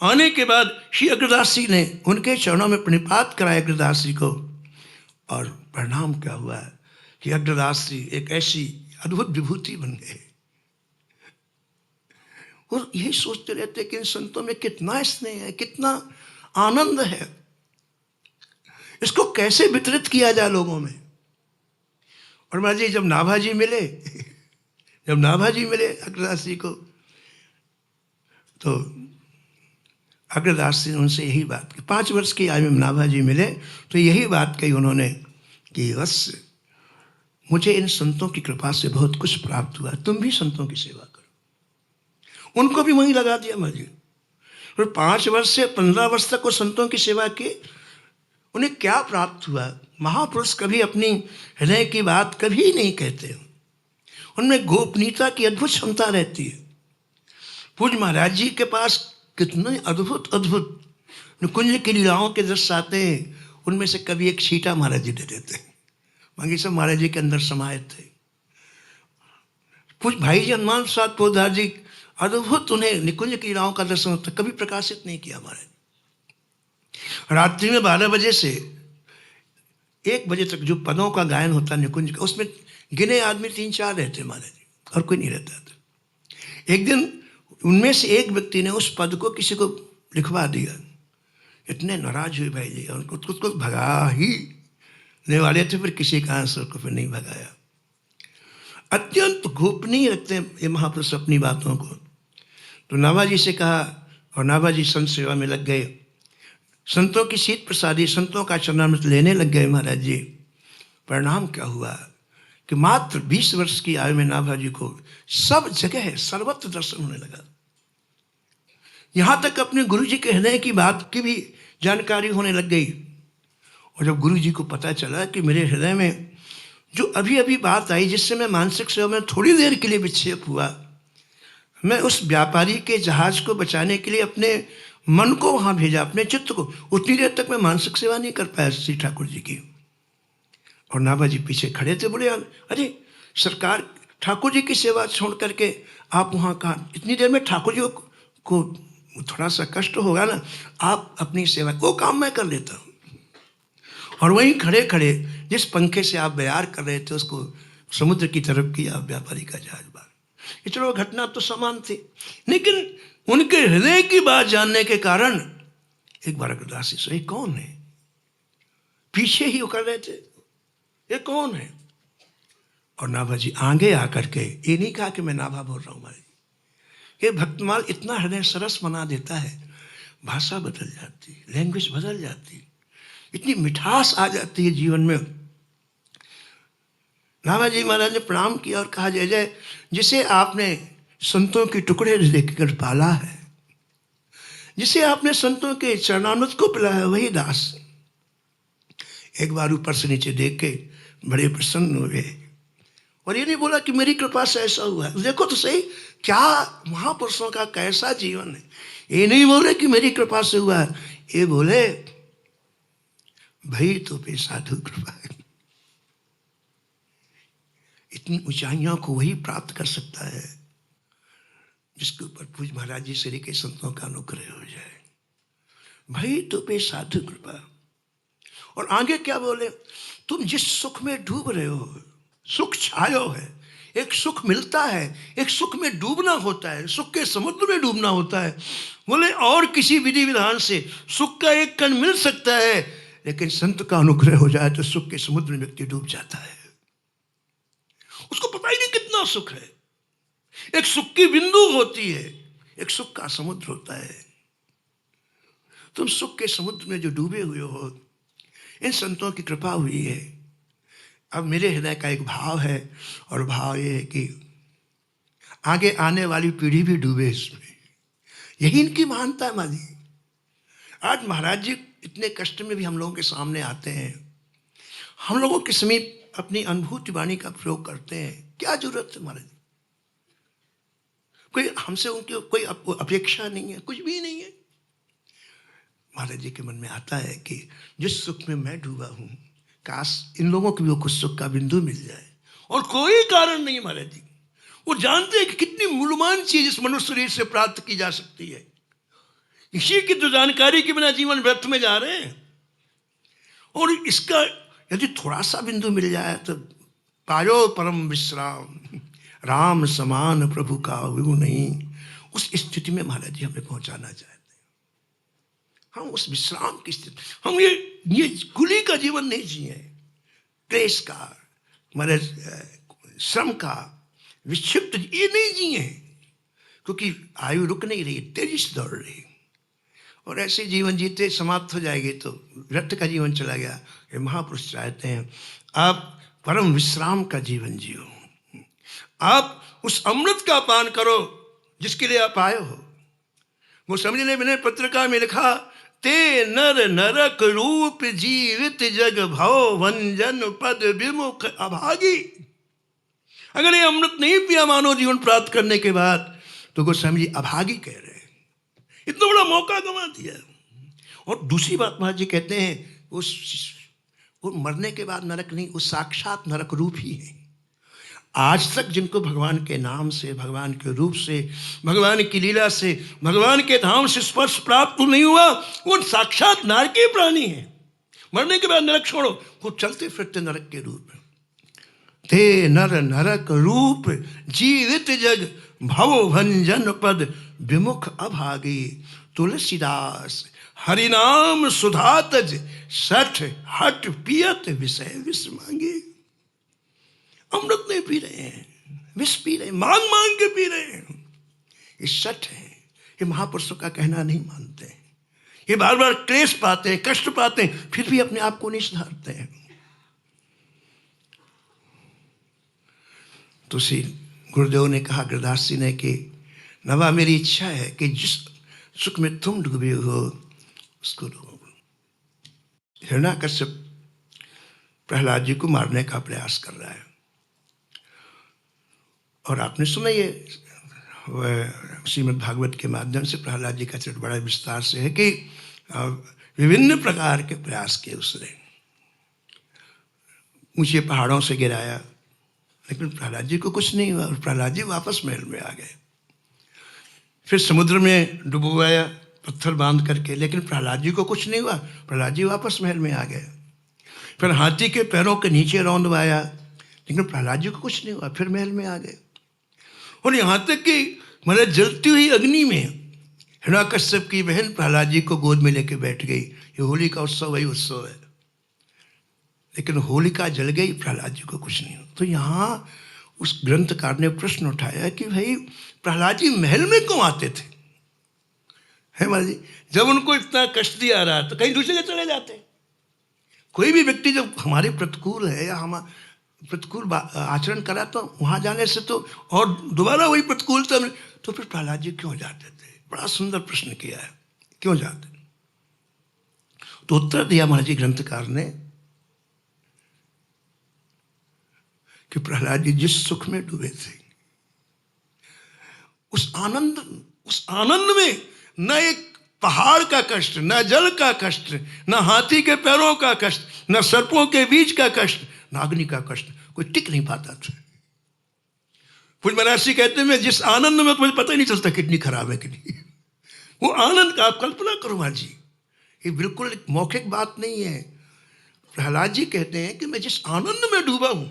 आने के बाद श्री अग्रदास जी ने उनके चरणों में प्रणिपात कराया अग्रदास जी को, और परिणाम क्या हुआ कि अग्रदास जी एक ऐसी अद्भुत विभूति बन गए। और यही सोचते रहते कि इन संतों में कितना स्नेह है, कितना आनंद है, इसको कैसे वितरित किया जाए लोगों में। और महाराज जी जब नाभा जी मिले, जब नाभा जी मिले अग्रदास जी को, तो अग्रदास जी ने उनसे यही बात की। 5 वर्ष की आयु में नाभा जी मिले तो यही बात कही उन्होंने कि बस मुझे इन संतों की कृपा से बहुत कुछ प्राप्त हुआ, तुम भी संतों की सेवा करो। उनको भी वहीं लगा दिया महाराज जी। और 5 वर्ष से 15 वर्ष तक वो संतों की सेवा की, उन्हें क्या प्राप्त हुआ? महापुरुष कभी अपनी हृदय की बात कभी नहीं कहते, उनमें गोपनीयता की अद्भुत क्षमता रहती है। पूज्य महाराज जी के पास कितने अद्भुत अद्भुत निकुंज की लीलाओं के दृश्य आते हैं, उनमें से कभी एक छींटा महाराज जी दे देते हैं। बाकी सब महाराज जी के अंदर समाये थे। पूज्य भाई जी हनुमान प्रसाद पोदार जी अद्भुत, उन्हें निकुंज की लीलाओं का दर्शन होता, कभी प्रकाशित नहीं किया महाराज। रात्रि में 12 बजे से 1 बजे तक जो पदों का गायन होता निकुंज का, उसमें गिने आदमी 3-4 रहते महाराज जी, और कोई नहीं रहता था। एक दिन उनमें से एक व्यक्ति ने उस पद को किसी को लिखवा दिया। इतने नाराज हुए भाई जी, और उसको भगा ही ने वाले थे, फिर किसी कारण से उसको फिर नहीं भगाया। अत्यंत गोपनीय रखते हैं ये महापुरुष अपनी बातों को। तो नाभा जी से कहा, और नाभा जी संत सेवा में लग गए, संतों की शीत प्रसादी, संतों का चरणामृत लेने लग गए महाराज जी। परिणाम क्या हुआ कि मात्र 20 वर्ष की आयु में नाभा जी को सब जगह सर्वत्र दर्शन होने लगा। यहाँ तक अपने गुरु जी के हृदय की बात की भी जानकारी होने लग गई। और जब गुरु जी को पता चला कि मेरे हृदय में जो अभी अभी बात आई, जिससे मैं मानसिक सेवा में थोड़ी देर के लिए विक्षेप हुआ, मैं उस व्यापारी के जहाज को बचाने के लिए अपने मन को वहाँ भेजा, अपने चित्त को। उतनी देर तक मैं मानसिक सेवा नहीं कर पाया श्री ठाकुर जी की। और नाभा जी पीछे खड़े थे, बोले अरे सरकार, ठाकुर जी की सेवा छोड़ करके आप वहाँ कहाँ? इतनी देर में ठाकुर जी को थोड़ा सा कष्ट होगा ना, आप अपनी सेवा, वो काम मैं कर लेता हूँ। और वहीं खड़े खड़े जिस पंखे से आप बयार कर रहे थे उसको समुद्र की तरफ किया व्यापारी का जहाज बाहर। ये चलो घटना तो समान थी, लेकिन उनके हृदय की बात जानने के कारण एक बार अग्रदासी से, कौन है? पीछे ही उकर रहे थे, ये कौन है? और नाभा जी आगे आकर के ये नहीं कहा कि मैं नाभा बोल रहा हूँ भाई। ये भक्तमाल इतना हृदय सरस बना देता है, भाषा बदल जाती, लैंग्वेज बदल जाती, इतनी मिठास आ जाती है जीवन में। नाभा जी महाराज ने प्रणाम किया और कहा, जय जय, जिसे आपने संतों के टुकड़े देखकर पाला है, जिसे आपने संतों के चरणामृत को पिलाया, वही दास। एक बार ऊपर से नीचे देख के बड़े प्रसन्न हुए, और ये नहीं बोला कि मेरी कृपा से ऐसा हुआ है। देखो तो सही क्या महापुरुषों का कैसा जीवन है। ये नहीं बोले कि मेरी कृपा से हुआ है, ये बोले भाई तो पे साधु कृपा है। इतनी ऊंचाइयों को वही प्राप्त कर सकता है जिसके ऊपर पूज्य महाराज जी श्री के संतों का अनुग्रह हो जाए। भाई तो पे साधु कृपा। और आगे क्या बोले, तुम जिस सुख में डूब रहे हो, सुख छायो है, एक सुख मिलता है, एक सुख में डूबना होता है, सुख के समुद्र में डूबना होता है। बोले और किसी विधि विधान से सुख का एक कण मिल सकता है, लेकिन संत का अनुग्रह हो जाए तो सुख के समुद्र में व्यक्ति डूब जाता है। उसको पता ही नहीं कितना सुख है। एक सुख की बिंदु होती है, एक सुख का समुद्र होता है। तुम सुख के समुद्र में जो डूबे हुए हो, इन संतों की कृपा हुई है। अब मेरे हृदय का एक भाव है, और भाव ये है कि आगे आने वाली पीढ़ी भी डूबे इसमें। यही इनकी महानता है माजी। आज महाराज जी इतने कष्ट में भी हम लोगों के सामने आते हैं, हम लोगों के समीप अपनी अनुभूति वाणी का प्रयोग करते हैं। क्या जरूरत है महाराज जी? कोई हमसे उनकी कोई अपेक्षा नहीं है, कुछ भी नहीं है। महाराज जी के मन में आता है कि जिस सुख में मैं डूबा हूं, काश इन लोगों को भी वो कुछ सुख का बिंदु मिल जाए। और कोई कारण नहीं महाराज जी, वो जानते हैं कि कितनी मूल्यवान चीज इस मनुष्य शरीर से प्राप्त की जा सकती है। इसी की तो जानकारी के बिना जीवन व्यर्थ में जा रहे हैं। और इसका यदि थोड़ा सा बिंदु मिल जाए तो पायो परम विश्राम, राम समान प्रभु का विभु नहीं। उस स्थिति में महाराज जी हमें पहुंचाना चाहते हैं। हम उस विश्राम की स्थिति, हम ये कुली का जीवन नहीं जिए, क्लेश का, हमारे श्रम का, विक्षिप्त ये नहीं जिए, क्योंकि आयु रुक नहीं रही, तेजी से दौड़ रही। और ऐसे जीवन जीते समाप्त हो जाएंगे तो व्यर्थ का जीवन चला गया। ये महापुरुष चाहते हैं आप परम विश्राम का जीवन जियो, आप उस अमृत का पान करो जिसके लिए आप आए हो। वो समझ ने मैंने पत्रिका में लिखा ते नर नरक रूप जीवित जग भव भंजन पद विमुख अभागी। अगर ये अमृत नहीं पिया मानव जीवन प्राप्त करने के बाद तो गोस्वामी जी अभागी कह रहे हैं, इतना बड़ा मौका गंवा दिया। और दूसरी बात महाराज जी कहते हैं वो मरने के बाद नरक नहीं, वो साक्षात नरक रूप ही है। आज तक जिनको भगवान के नाम से, भगवान के रूप से, भगवान की लीला से, भगवान के धाम से स्पर्श प्राप्त नहीं हुआ, वो साक्षात नरकीय प्राणी है। मरने के बाद नरक छोड़ो, वो चलते फिरते नरक के रूप में। ते नर नरक रूप जीवित जग भव भंजन पद विमुख अभागी। तुलसीदास हरिनाम सुधा तज सठ हट पियत विषय विष मांगे। अमृत नहीं पी रहे हैं, विष पी रहे हैं, मांग मांग के पी रहे हैं। ये सठ है, ये महापुरुषों का कहना नहीं मानते हैं। ये बार बार क्लेश पाते हैं, कष्ट पाते हैं, फिर भी अपने आप को नहीं सुधारते हैं। तो श्री गुरुदेव ने कहा गुरदास जी ने कि नवा मेरी इच्छा है कि जिस सुख में तुम डूबे हो उसको डूबो। हिरण्याकश्यप प्रहलाद जी को मारने का प्रयास कर रहा है। और आपने सुना ये श्रीमद् भागवत के माध्यम से प्रहलाद जी का चरित्र बड़ा विस्तार से है कि विभिन्न प्रकार के प्रयास किए उसने। ऊंचे पहाड़ों से गिराया, लेकिन प्रहलाद जी को कुछ नहीं हुआ और प्रहलाद जी वापस महल में आ गए। फिर समुद्र में डुबवाया पत्थर बांध करके, लेकिन प्रहलाद जी को कुछ नहीं हुआ, प्रहलाद जी वापस महल में आ गए। फिर हाथी के पैरों के नीचे रौंदवाया, लेकिन प्रहलाद जी को कुछ नहीं हुआ, फिर महल में आ गए। और यहाँ तक कि मतलब जलती हुई अग्नि में हिरण्याकश्यप की बहन प्रहलाद जी को गोद में लेके बैठ गई। ये होली का उत्सव वही उत्सव है, लेकिन होलिका जल गई, प्रहलाद जी को कुछ नहीं हुआ। तो यहाँ उस ग्रंथकार ने प्रश्न उठाया कि भाई प्रहलाद जी महल में क्यों आते थे? है महाराज जी, जब उनको इतना कष्ट दिया रहा तो कहीं दूसरी जगह चले जाते। कोई भी व्यक्ति जब हमारे प्रतिकूल है या हम प्रतिकूल आचरण करा तो वहाँ जाने से तो और दोबारा वही प्रतिकूलता में, तो फिर प्रहलाद जी क्यों जाते थे? बड़ा सुंदर प्रश्न किया है, क्यों जाते? तो उत्तर दिया महाराज जी ग्रंथकार ने कि प्रहलाद जी जिस सुख में डूबे थे, उस आनंद में न एक पहाड़ का कष्ट, न जल का कष्ट, न हाथी के पैरों का कष्ट, न सर्पों के बीच का कष्ट, न अग्नि का कष्ट, कोई टिक नहीं पाता था। पूज्य महर्षि कहते हैं जिस आनंद में तुम्हें पता ही नहीं चलता कितनी खराब है कितनी। वो आनंद का आप कल्पना करो महाराज जी, ये बिल्कुल एक मौखिक बात नहीं है। प्रहलाद जी कहते हैं कि मैं जिस आनंद में डूबा हूं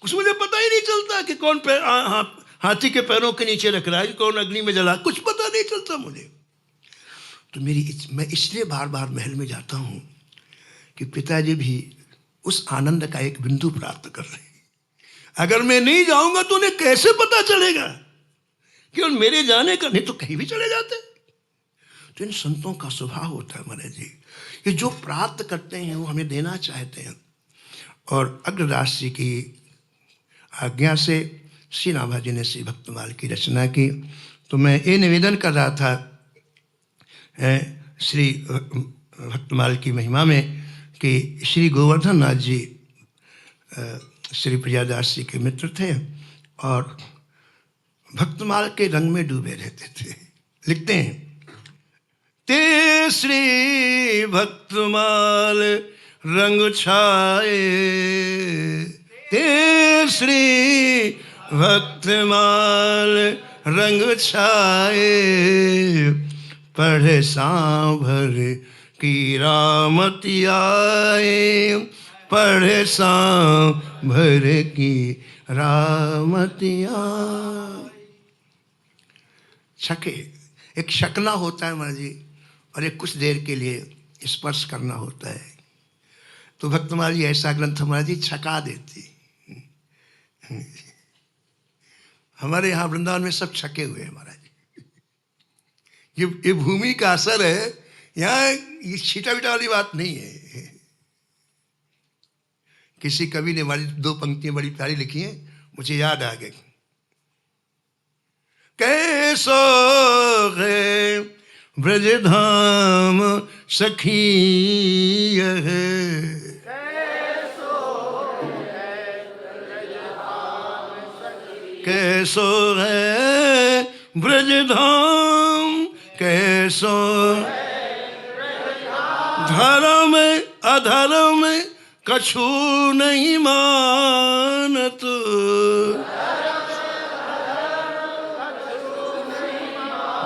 उसमें मुझे पता ही नहीं चलता कि कौन हाथी के पैरों के नीचे रख रहा है, कौन अग्नि में जला, कुछ पता नहीं चलता मुझे। तो मैं इसलिए बार बार महल में जाता हूं कि पिताजी भी उस आनंद का एक बिंदु प्राप्त कर रहे हैं। अगर मैं नहीं जाऊंगा तो उन्हें कैसे पता चलेगा कि उन मेरे जाने का, नहीं तो कहीं भी चले जाते। तो इन संतों का स्वभाव होता है महाराज जी, ये जो प्राप्त करते हैं वो हमें देना चाहते हैं। और अग्रदास जी की आज्ञा से श्री नाभा जी ने श्री भक्तमाल की रचना की। तो मैं ये निवेदन कर रहा था श्री भक्तमाल की महिमा में कि श्री गोवर्धन नाथ जी श्री प्रियादास जी के मित्र थे और भक्तमाल के रंग में डूबे रहते थे। लिखते हैं ते श्री भक्तमाल रंग छाए, ते श्री भक्तमाल रंग छाए, पढ़े सांभर की रामति आए, पढ़े सांभर की रामति आए। छके, एक शकना होता है महाराज जी और एक कुछ देर के लिए स्पर्श करना होता है। तो भक्तमाल जी ऐसा ग्रंथ महाराज जी छका देती। हमारे यहाँ वृंदावन में सब छके हुए हैं महाराज। ये भूमि का असर है, यहाँ ये छीटा बीटा वाली बात नहीं है। किसी कवि ने हमारी 2 पंक्तियां बड़ी प्यारी लिखी हैं, मुझे याद आ गई। कैसो है ब्रज धाम सखी यह कैसो है ब्रजधाम, कैसो धर्म अधर्म कछु नहीं मानत,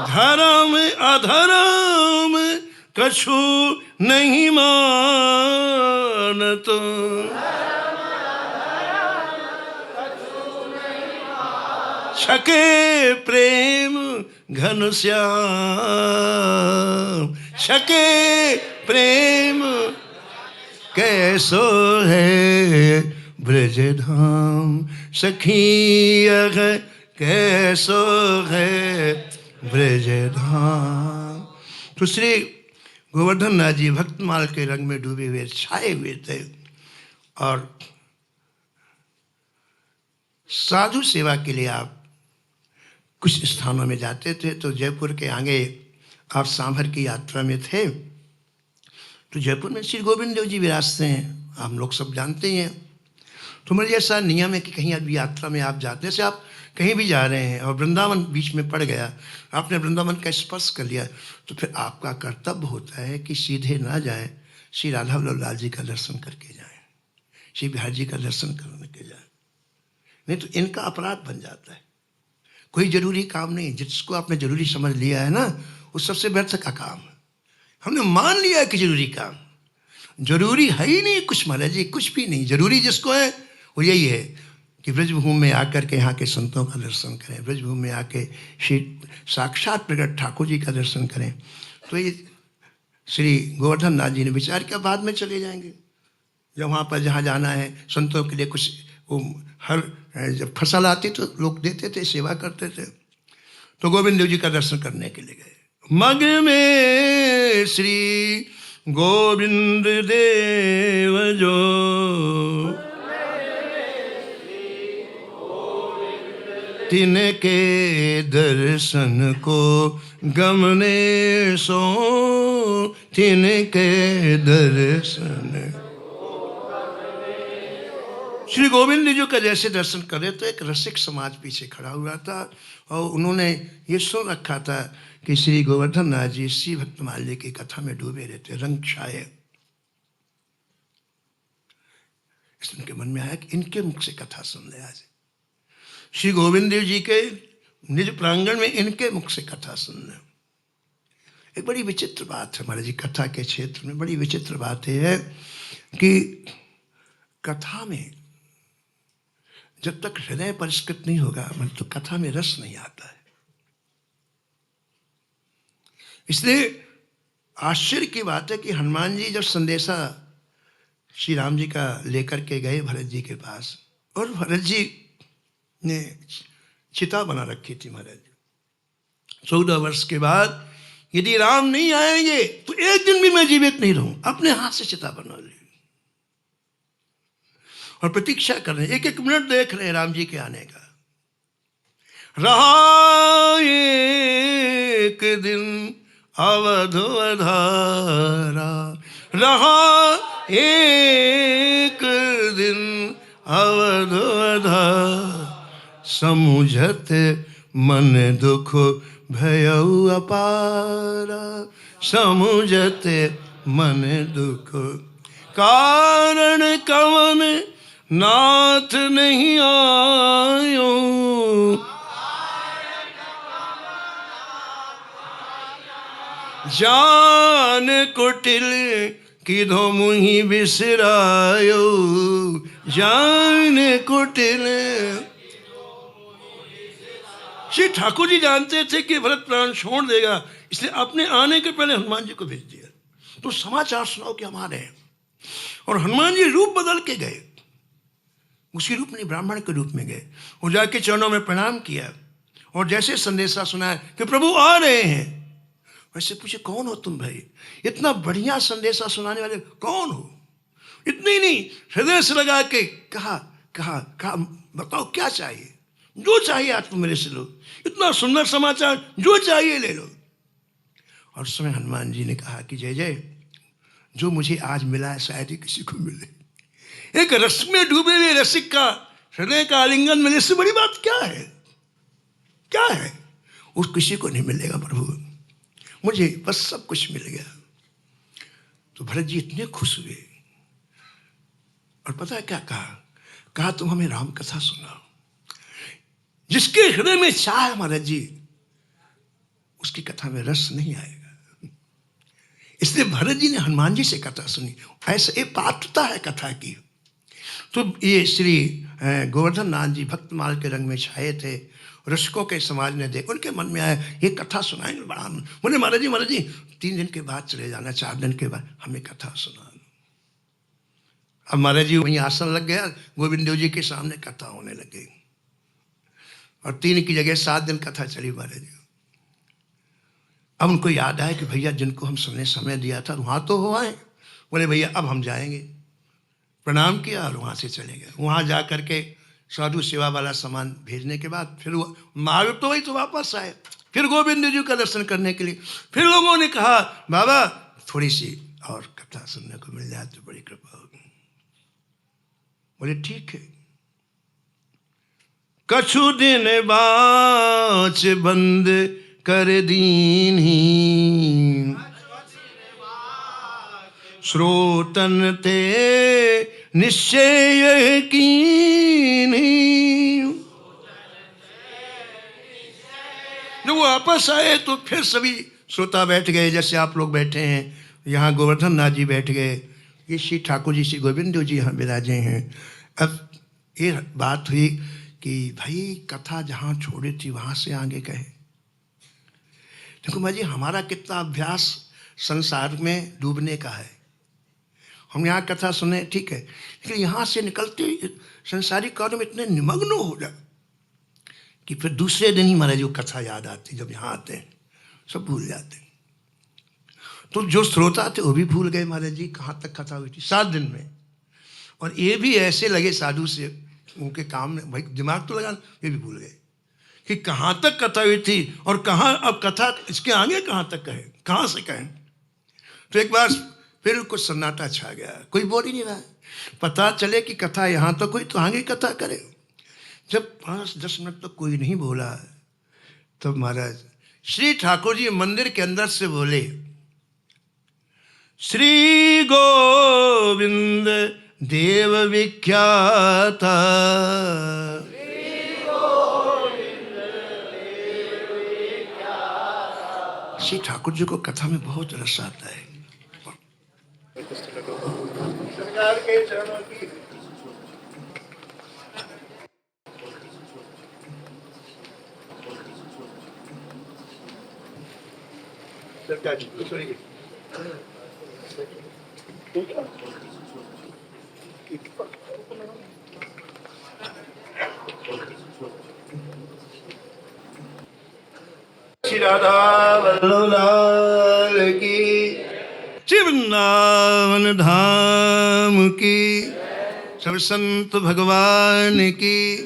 धर्म अधर्म कछु नहीं मानत, छके प्रेम घन श्याम, छके प्रेम कैसो है ब्रजधाम, सखी यह कैसो है ब्रजधाम। तो श्री गोवर्धन नाथ जी भक्तमाल के रंग में डूबे हुए छाए हुए थे और साधु सेवा के लिए आप कुछ स्थानों में जाते थे। तो जयपुर के आगे आप सांभर की यात्रा में थे, तो जयपुर में श्री गोविंद देव जी विराजते हैं, हम लोग सब जानते हैं। तो मेरे ऐसा नियम है कि कहीं अभी यात्रा में आप जाते, जैसे आप कहीं भी जा रहे हैं और वृंदावन बीच में पड़ गया, आपने वृंदावन का स्पर्श कर लिया, तो फिर आपका कर्तव्य होता है कि सीधे ना जाएं, श्री राधा वल्लभ लाल जी का दर्शन करके जाएं, श्री बिहार जी का दर्शन करने के जाएं, नहीं तो इनका अपराध बन जाता है। कोई जरूरी काम नहीं, जिसको आपने जरूरी समझ लिया है ना, वो सबसे व्यर्थ का काम है। हमने मान लिया है कि जरूरी काम जरूरी है ही नहीं, कुछ महाराज जी कुछ भी नहीं जरूरी। जिसको है वो यही है कि ब्रजभूमि में आकर के यहाँ के संतों का दर्शन करें, ब्रजभूमि में आके श्री साक्षात प्रकट ठाकुर जी का दर्शन करें। तो ये श्री गोवर्धन नाथ जी ने विचार किया, बाद में चले जाएंगे, जब वहाँ पर जहाँ जाना है संतों के लिए कुछ वो हर जब फसल आती तो लोग देते थे, सेवा करते थे। तो गोविंद देव जी का दर्शन करने के लिए गए। मग में श्री गोविंद देव जो, तिनके दर्शन को गमने सो, तिनके दर्शन। श्री गोविंद जी का जैसे दर्शन करे तो एक रसिक समाज पीछे खड़ा हुआ था और उन्होंने ये सुन रखा था कि श्री गोवर्धन नाथ जी श्री भक्तमाल जी की कथा में डूबे रहते, रंग छाए। इसलिए उनके मन में आया कि इनके मुख से कथा सुन ले, आज श्री गोविंद देव जी के निज प्रांगण में इनके मुख से कथा सुन ले। एक बड़ी विचित्र बात है महाराज जी, कथा के क्षेत्र में बड़ी विचित्र बात है कि कथा में जब तक हृदय परिष्कृत नहीं होगा तो कथा में रस नहीं आता है। इसलिए आश्चर्य की बात है कि हनुमान जी जब संदेशा श्री राम जी का लेकर के गए भरत जी के पास, और भरत जी ने चिता बना रखी थी महाराज जी, 14 वर्ष के बाद यदि राम नहीं आएंगे तो एक दिन भी मैं जीवित नहीं रहूं, अपने हाथ से चिता बना ली और प्रतीक्षा कर रहे हैं, एक एक मिनट देख रहे हैं राम जी के आने का। रहा एक दिन अवध अधारा, रहा एक दिन अवध अधारा, समुझत मन दुख भयउ अपारा, समुझत मन दुख कारण कवन नाथ नहीं आयो, जान कुटिल किधो मुहि बिसरायो, जान कुटिल। श्री ठाकुर जी जानते थे कि भरत प्राण छोड़ देगा, इसलिए अपने आने के पहले हनुमान जी को भेज दिया, तो समाचार सुनाओ कि हम आ रहे हैं। और हनुमान जी रूप बदल के गए, उसी रूप नहीं ब्राह्मण के रूप में गए, और जाके चरणों में प्रणाम किया और जैसे संदेशा सुनाया कि प्रभु आ रहे हैं, वैसे पूछे कौन हो तुम भाई, इतना बढ़िया संदेशा सुनाने वाले कौन हो। इतनी ही नहीं, हृदय से लगा के कहा कहा कहा बताओ क्या चाहिए, जो चाहिए आज तुम मेरे से लो, इतना सुंदर समाचार, जो चाहिए ले लो। और उस समय हनुमान जी ने कहा कि जय जय जो मुझे आज मिला है शायद ही किसी को मिले। एक रस में डूबे हुए रसिक का हृदय का आलिंगन मिलने से बड़ी बात क्या है? क्या है? उस किसी को नहीं मिलेगा प्रभु, मुझे बस सब कुछ मिल गया। तो भरत जी इतने खुश हुए और पता है क्या कहा तुम हमें राम कथा सुनाओ। जिसके हृदय में चाह है महाराज जी, उसकी कथा में रस नहीं आएगा। इसलिए भरत जी ने हनुमान जी से कथा सुनी। ऐसा एक पात्रता है कथा की। तो ये श्री गोवर्धन नाथ जी भक्तमाल के रंग में छाए थे। रसिकों के समाज ने देख, उनके मन में आया ये कथा सुनाएंगे। बड़ा बोले महाराज जी 3 दिन के बाद चले जाना, 4 दिन के बाद हमें कथा सुना। अब महाराज जी वहीं आसन लग गया, गोविंद देव जी के सामने कथा होने लग गई और 3 की जगह 7 दिन कथा चली महाराज जी। अब उनको याद आया कि भैया जिनको हम सुनने समय दिया था वहाँ तो हो आए। बोले भैया अब हम जाएंगे। प्रणाम किया और वहाँ से चले गए। वहाँ जा करके साधु सेवा वाला सामान भेजने के बाद फिर वो महावीर तो वही तो वापस आए, फिर गोविंद जी का दर्शन करने के लिए। फिर लोगों ने कहा बाबा थोड़ी सी और कथा सुनने को मिल जाए तो बड़ी कृपा होगी। बोले ठीक है। कछु दिन बाच बंद कर दीन्ही, श्रोतन ते निश्चय कीन्ही। जब वो वापस आए तो फिर सभी श्रोता बैठ गए, जैसे आप लोग बैठे हैं। यहाँ गोवर्धन नाथ जी बैठ गए, ये श्री ठाकुर जी श्री गोविंद देव जी यहाँ विराजे हैं। अब ये बात हुई कि भाई कथा जहाँ छोड़ी थी वहाँ से आगे कहे। देखो माँ जी हमारा कितना अभ्यास संसार में डूबने का है। हम यहाँ कथा सुने ठीक है, लेकिन यहाँ से निकलते ही संसारिक कार्यों में इतने निमग्न हो जाए कि फिर दूसरे दिन ही महाराज वो कथा याद आती। जब यहाँ आते हैं सब भूल जाते हैं। तो जो श्रोता थे वो भी भूल गए महाराज जी कहाँ तक कथा हुई थी 7 दिन में। और ये भी ऐसे लगे साधु से उनके काम में, भाई दिमाग तो लगा, ये भी भूल गए कि कहाँ तक कथा हुई थी और कहाँ अब कथा इसके आगे कहाँ तक कहें, कहाँ से कहें। तो एक बार फिर कुछ सन्नाटा छा गया, कोई बोल ही नहीं रहा। पता चले कि कथा यहाँ तो कोई तो आगे कथा करे। जब 5-10 मिनट तक कोई नहीं बोला तब महाराज श्री ठाकुर जी मंदिर के अंदर से बोले, श्री गोविंद देव विख्याता। श्री ठाकुर जी को कथा में बहुत रस आता है। सरकार के चरणों की सरकार जी श्री राधा वल्लभ लाल की, श्री वृंदावन धाम की, सब संत भगवान की,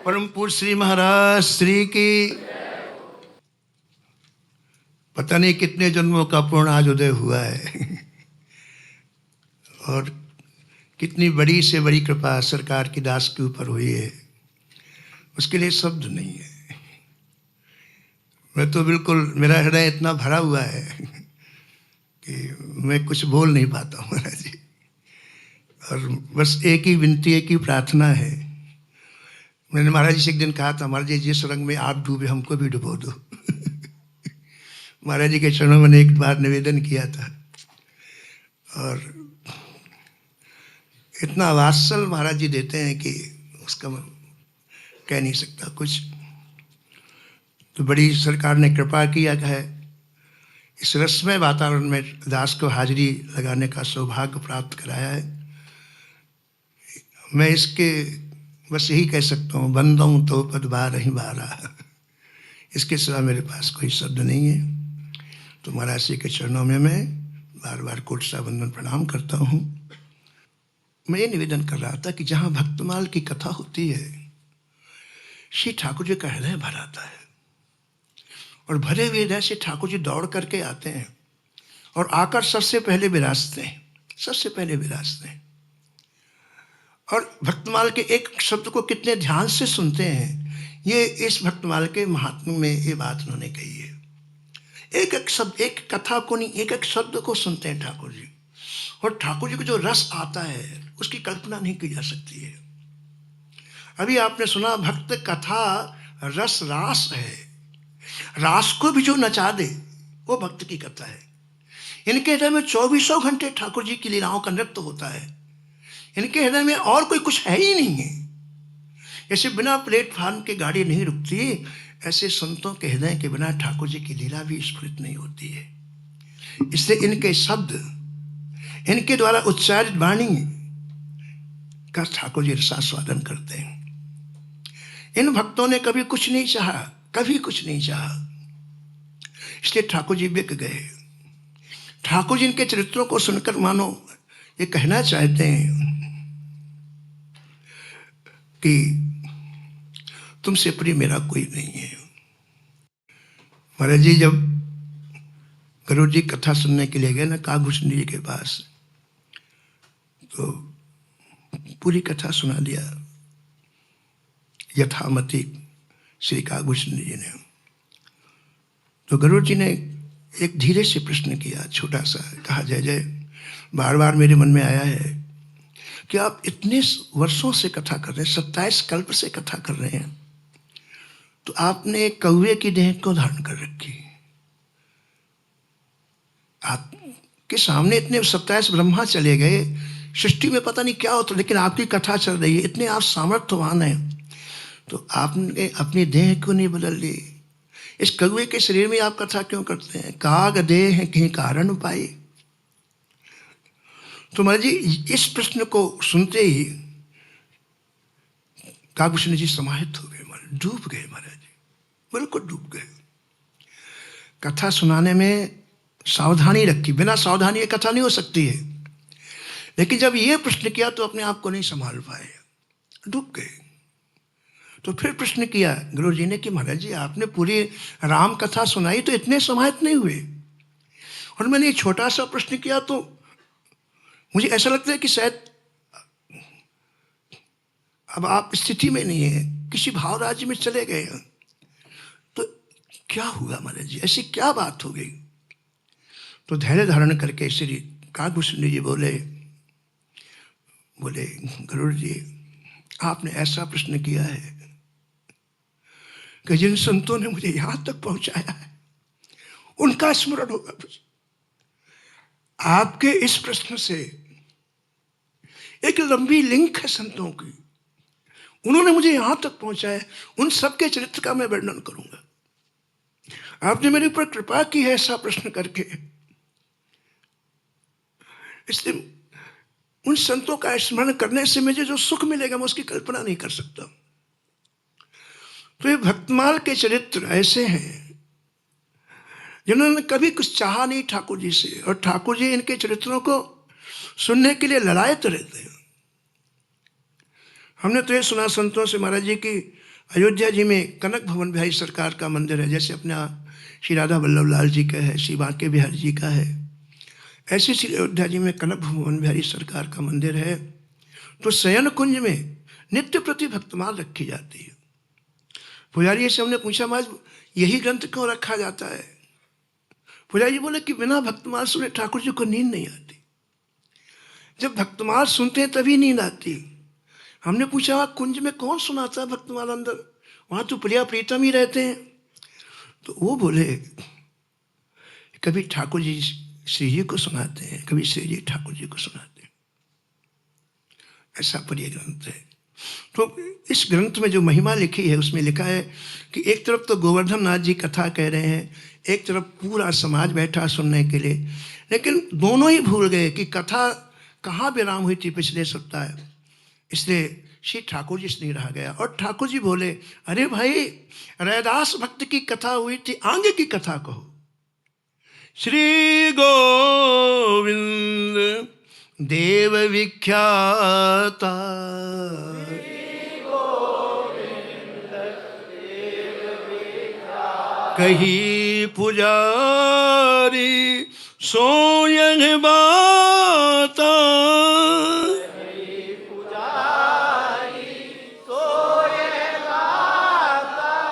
परम पूज्य श्री महाराज श्री की। पता नहीं कितने जन्मों का पूर्ण आज उदय हुआ है और कितनी बड़ी से बड़ी कृपा सरकार की दास के ऊपर हुई है, उसके लिए शब्द नहीं है। मैं तो बिल्कुल, मेरा हृदय इतना भरा हुआ है कि मैं कुछ बोल नहीं पाता हूँ महाराज जी। और बस एक ही विनती, एक ही प्रार्थना है। मैंने महाराज जी से एक दिन कहा था, महाराज जी जिस रंग में आप डूबे हमको भी डुबो दो। महाराज जी के चरणों में एक बार निवेदन किया था और इतना वात्सल महाराज जी देते हैं कि उसका कह नहीं सकता कुछ। तो बड़ी सरकार ने कृपा किया है, इस रसमय वातावरण में दास को हाजिरी लगाने का सौभाग्य प्राप्त कराया है। मैं इसके बस यही कह सकता हूँ, बंदों तो पद बार ही बारा। इसके सिवा मेरे पास कोई शब्द नहीं है। तो महाराज जी के चरणों में मैं बार बार कोटसा वंदन प्रणाम करता हूँ। मैं ये निवेदन कर रहा था कि जहाँ भक्तमाल की कथा होती है, श्री ठाकुर जी का हृदय भराता है और भरे हुए हृदय से ठाकुर जी दौड़ करके आते हैं और आकर सबसे पहले विराजते हैं, सबसे पहले विराजते हैं। और भक्तमाल के एक शब्द को कितने ध्यान से सुनते हैं, ये इस भक्तमाल के महात्म्य में ये बात उन्होंने कही है। एक एक शब्द, एक कथा को नहीं, एक एक शब्द को सुनते हैं ठाकुर जी। और ठाकुर जी को जो रस आता है उसकी कल्पना नहीं की जा सकती है। अभी आपने सुना भक्त कथा रस रास है, रास को भी जो नचा दे वो भक्त की कथा है। इनके हृदय में 24 घंटे ठाकुर जी की लीलाओं का नृत्य होता है। इनके हृदय में और कोई कुछ है ही नहीं है। जैसे बिना प्लेटफार्म के गाड़ी नहीं रुकती, ऐसे संतों के हृदय के बिना ठाकुर जी की लीला भी स्फुरित नहीं होती है। इसलिए इनके शब्द, इनके द्वारा उच्चारित वाणी का ठाकुर जी रसास्वादन करते हैं। इन भक्तों ने कभी कुछ नहीं चाहा, कभी कुछ नहीं चाहा, इसलिए ठाकुर जी बिक गए। ठाकुर जी इनके चरित्रों को सुनकर मानो ये कहना चाहते हैं कि तुमसे प्रिय मेरा कोई नहीं है। महाराज जी जब गुरु जी कथा सुनने के लिए गए ना कागभूषण जी के पास, तो पूरी कथा सुना दिया यथामति श्री कागभूषण जी ने। तो गुरु जी ने एक धीरे से प्रश्न किया, छोटा सा, कहा जय जय, बार बार मेरे मन में आया है कि आप इतने वर्षों से कथा कर रहे हैं, 27 कल्प से कथा कर रहे हैं, तो आपने कौवे की देह क्यों धारण कर रखी? आपके सामने इतने 27 ब्रह्मा चले गए, सृष्टि में पता नहीं क्या होता, लेकिन आपकी कथा चल रही है, इतने आप सामर्थ्यवान हैं, तो आपने अपनी देह क्यों नहीं बदल ली? इस कौवे के शरीर में आप कथा क्यों करते हैं? काग देह कहीं कारण पाई। तो महाराज जी इस प्रश्न को सुनते ही कागभूषण जी समाहित हो गए, डूब गए महाराज जी, बिल्कुल डूब गए। कथा सुनाने में सावधानी रखी, बिना सावधानी ये कथा नहीं हो सकती है। लेकिन जब ये प्रश्न किया तो अपने आप को नहीं संभाल पाए, डूब गए। तो फिर प्रश्न किया गुरु जी ने कि महाराज जी आपने पूरी राम कथा सुनाई तो इतने समाहित नहीं हुए, और मैंने एक छोटा सा प्रश्न किया तो मुझे ऐसा लगता है कि शायद अब आप स्थिति में नहीं है, किसी भाव राज्य में चले गए। तो क्या हुआ महाराज जी, ऐसी क्या बात हो गई? तो धैर्य धारण करके श्री कागभूषण जी बोले गुरु जी आपने ऐसा प्रश्न किया है कि जिन संतों ने मुझे यहां तक पहुंचाया है उनका स्मरण होगा मुझे। आपके इस प्रश्न से एक लंबी लिंक है संतों की, उन्होंने मुझे यहां तक पहुंचाया, उन सबके चरित्र का मैं वर्णन करूंगा। आपने मेरे ऊपर कृपा की है ऐसा प्रश्न करके, इसलिए उन संतों का स्मरण करने से मुझे जो सुख मिलेगा मैं उसकी कल्पना नहीं कर सकता। तो ये भक्तमाल के चरित्र ऐसे हैं जिन्होंने कभी कुछ चाहा नहीं ठाकुर जी से, और ठाकुर जी इनके चरित्रों को सुनने के लिए ललायत रहते हैं। हमने तो ये सुना संतों से महाराज जी की अयोध्या जी में कनक भवन बिहारी सरकार का मंदिर है, जैसे अपना श्री राधा वल्लभ लाल जी का है, श्री बांके बिहारी जी का है, ऐसे श्री अयोध्या जी में कनक भवन बिहारी सरकार का मंदिर है। तो शयन कुंज में नित्य प्रति भक्तमाल रखी जाती है। पुजारी से हमने पूछा महाराज यही ग्रंथ क्यों रखा जाता है? पुजारी जी बोले कि बिना भक्तमाल सुने ठाकुर जी को नींद नहीं आती। जब भक्तमाल सुनते हैं तभी नींद आती। हमने पूछा वहाँ कुंज में कौन सुनाता है भक्तमाल अंदर? वहाँ तो प्रिया प्रीतम ही रहते हैं। तो वो बोले कभी ठाकुर जी श्री जी को सुनाते हैं, कभी श्री जी ठाकुर जी को सुनाते हैं। ऐसा प्रिय ग्रंथ है। तो इस ग्रंथ में जो महिमा लिखी है उसमें लिखा है कि एक तरफ तो गोवर्धन नाथ जी कथा कह रहे हैं, एक तरफ पूरा समाज बैठा सुनने के लिए, लेकिन दोनों ही भूल गए कि कथा कहाँ विराम हुई थी पिछले सप्ताह। इसलिए श्री ठाकुर जी से नहीं रहा गया। और ठाकुर जी बोले अरे भाई रैदास भक्त की कथा हुई थी, आगे की कथा कहो। श्री गोविंद देव विख्याता, कही पुजारी सो यह बात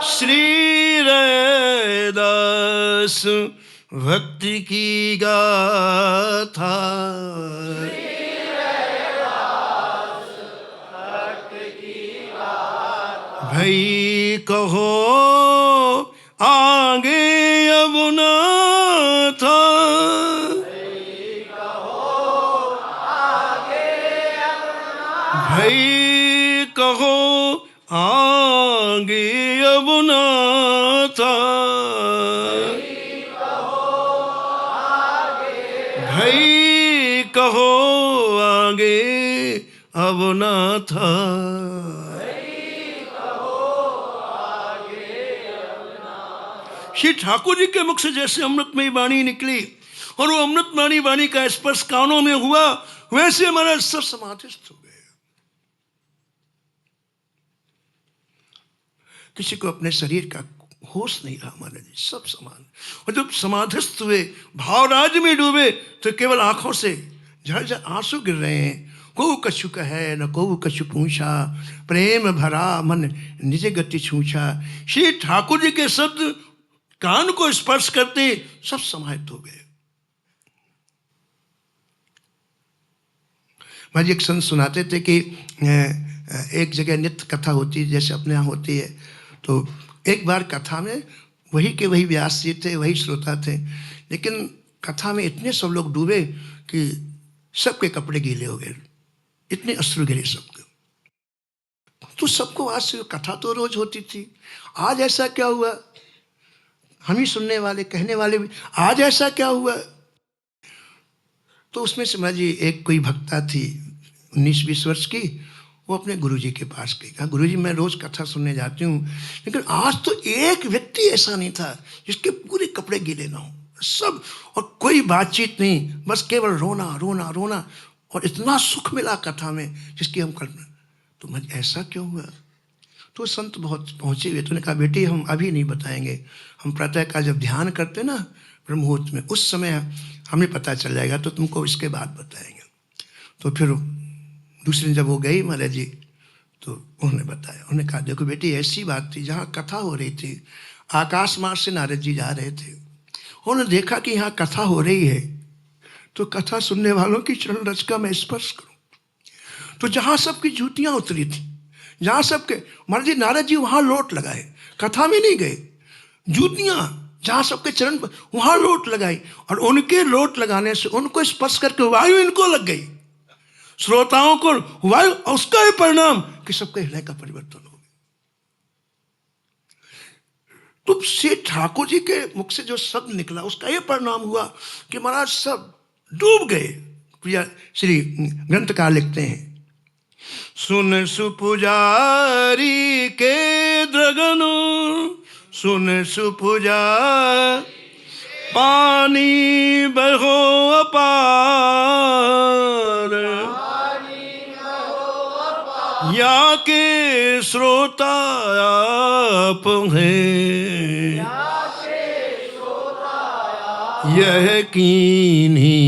श्री रैदास भक्ति की गाथा। भाई कहो आगे अब ना था, भाई कहो आगे अब ना था, भाई कहो आगे अब ना था। श्री ठाकुर जी के मुख से जैसे अमृतमयी वाणी निकली और वो अमृतमयी वाणी का स्पर्श कानों में हुआ, वैसे हमारा सब समाधिस्थ हो गए। किसी को अपने शरीर का होश नहीं रहा महाराज जी, सब समान। और जब समाधिस्थ हुए, भावराज में डूबे, तो केवल आंखों से झरझर आंसू गिर रहे हैं। को कछु कहे न को कछु पूछा, प्रेम भरा मन निज गति छूछा। श्री ठाकुर जी के शब्द कान को स्पर्श करते सब समाहित हो गए। महाराज एक संत सुनाते थे कि एक जगह नित्य कथा होती है, जैसे अपने यहाँ होती है। तो एक बार कथा में वही के वही व्यास जी थे, वही श्रोता थे, लेकिन कथा में इतने सब लोग डूबे कि सबके कपड़े गीले हो गए, इतने अश्रु गिरे सबके। तो सबको आज से कथा तो रोज होती थी, आज ऐसा क्या हुआ? हम ही सुनने वाले, कहने वाले भी, आज ऐसा क्या हुआ? तो उसमें से महाराज जी एक कोई भक्ता थी 19-20 वर्ष की, वो अपने गुरुजी के पास गई, कहा गुरुजी मैं रोज कथा सुनने जाती हूँ, लेकिन आज तो एक व्यक्ति ऐसा नहीं था जिसके पूरे कपड़े गीले ना हो, सब, और कोई बातचीत नहीं, बस केवल रोना रोना रोना, और इतना सुख मिला कथा में जिसकी हम कल्पना। तो मैं ऐसा क्यों हुआ? तो संत बहुत पहुँचे हुए, तो उन्होंने कहा बेटी हम अभी नहीं बताएंगे, हम प्रातःकाल जब ध्यान करते ना ब्रह्ममुहूर्त में, उस समय हमें पता चल जाएगा, तो तुमको इसके बाद बताएंगे। तो फिर दूसरे दिन जब वो गई महाराज जी, तो उन्होंने बताया, उन्होंने कहा देखो बेटी ऐसी बात थी, जहाँ कथा हो रही थी, आकाश मार्ग से नारद जी जा रहे थे, उन्होंने देखा कि यहाँ कथा हो रही है, तो कथा सुनने वालों की चरण रज का मैं स्पर्श करूँ। तो जहाँ सबकी जूतियाँ उतरी थी, जहाँ सबके, महाराज जी नारद जी वहाँ लोट लगाए, कथा में नहीं गए, जूतियाँ जहाँ सबके चरण पर वहाँ लोट लगाई, और उनके लोट लगाने से उनको स्पर्श करके वायु इनको लग गई, श्रोताओं को वायु, और उसका ही परिणाम कि सबके हृदय का परिवर्तन हो गया। तो श्री ठाकुर जी के मुख से जो शब्द निकला, उसका ये परिणाम हुआ कि महाराज सब डूब गए। प्रिया श्री ग्रंथकार लिखते हैं, सुन सुपुजारी के द्रगनो, सुन सुपुजा पानी बहो अपार, या के श्रोता आप हैं, यह कीन्ही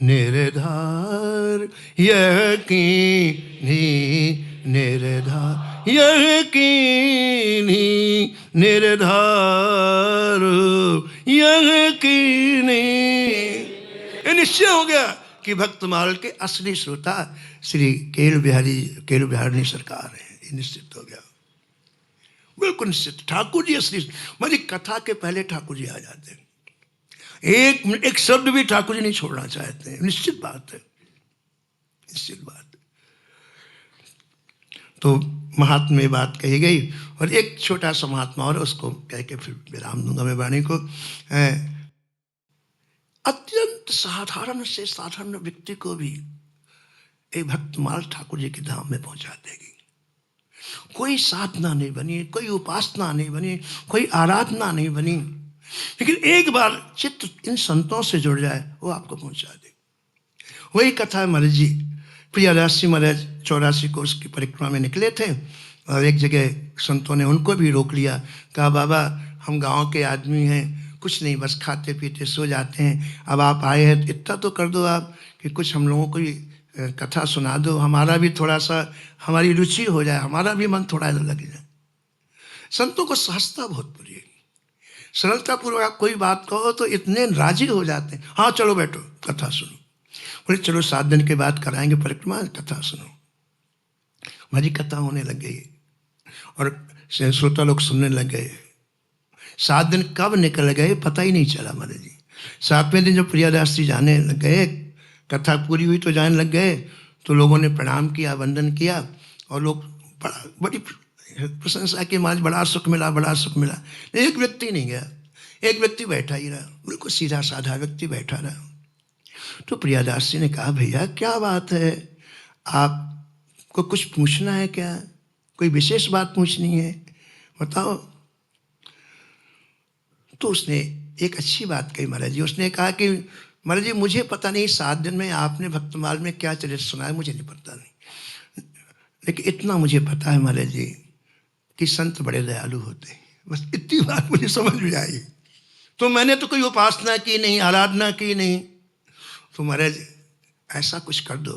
निर्धार, यह कीन्ही निर्धार, यह कीन्ही निर्धार, यह कीन्ही। ये निश्चय हो गया कि भक्तमाल के असली श्रोता श्री केल बिहारी सरकार है, ये निश्चित हो गया, बिल्कुल निश्चित। ठाकुर जी असली, मेरी कथा के पहले ठाकुर जी आ जाते हैं, एक शब्द भी ठाकुर जी नहीं छोड़ना चाहते हैं, निश्चित बात है, निश्चित बात। तो महात्मा में बात कही गई, और एक छोटा सा महात्मा और उसको कह के फिर विराम दूंगा मैं वाणी को। अत्यंत साधारण से साधारण व्यक्ति को भी एक भक्तमाल ठाकुर जी के धाम में पहुंचा देगी। कोई साधना नहीं बनी, कोई उपासना नहीं बनी, कोई आराधना नहीं बनी, लेकिन एक बार चित्त इन संतों से जुड़ जाए, वो आपको पहुंचा दे। वही कथा है महाराज जी, प्रियादास जी महाराज 84 कोस की परिक्रमा में निकले थे, और एक जगह संतों ने उनको भी रोक लिया, कहा बाबा हम गांव के आदमी हैं, कुछ नहीं, बस खाते पीते सो जाते हैं। अब आप आए हैं तो इतना तो कर दो आप कि कुछ हम लोगों को कथा सुना दो, हमारा भी थोड़ा सा, हमारी रुचि हो जाए, हमारा भी मन थोड़ा लग जाए। संतों को सहजता बहुत बुरी है। सरलता पूर्वक आप कोई बात कहो तो इतने राजी हो जाते हैं, हाँ चलो बैठो कथा सुनो। बोले चलो 7 दिन के बाद कराएंगे परिक्रमा, कथा सुनो। हमारी कथा होने लग गई और श्रोता लोग सुनने लग गए। 7 दिन कब निकल गए पता ही नहीं चला महाराज जी। 7वें दिन जब प्रियादास जी जाने लग गए, कथा पूरी हुई तो जाने लग गए, तो लोगों ने प्रणाम किया, वंदन किया और लोग बड़ी प्रशंसा की, महाराज बड़ा सुख मिला, बड़ा सुख मिला। एक व्यक्ति नहीं गया, एक व्यक्ति बैठा ही रहा, बिल्कुल सीधा साधा व्यक्ति बैठा रहा। तो प्रियादास जी ने कहा भैया क्या बात है, आपको कुछ पूछना है क्या, कोई विशेष बात पूछनी है, बताओ। तो उसने एक अच्छी बात कही महाराज जी। उसने कहा कि महाराज जी मुझे पता नहीं 7 दिन में आपने भक्तमाल में क्या चरित्र सुनाया, मुझे नहीं पता नहीं, लेकिन इतना मुझे पता है महाराज जी कि संत बड़े दयालु होते हैं, बस इतनी बात मुझे समझ में आई। तो मैंने तो कोई उपासना की नहीं, आराधना की नहीं। तो महाराज ऐसा कुछ कर दो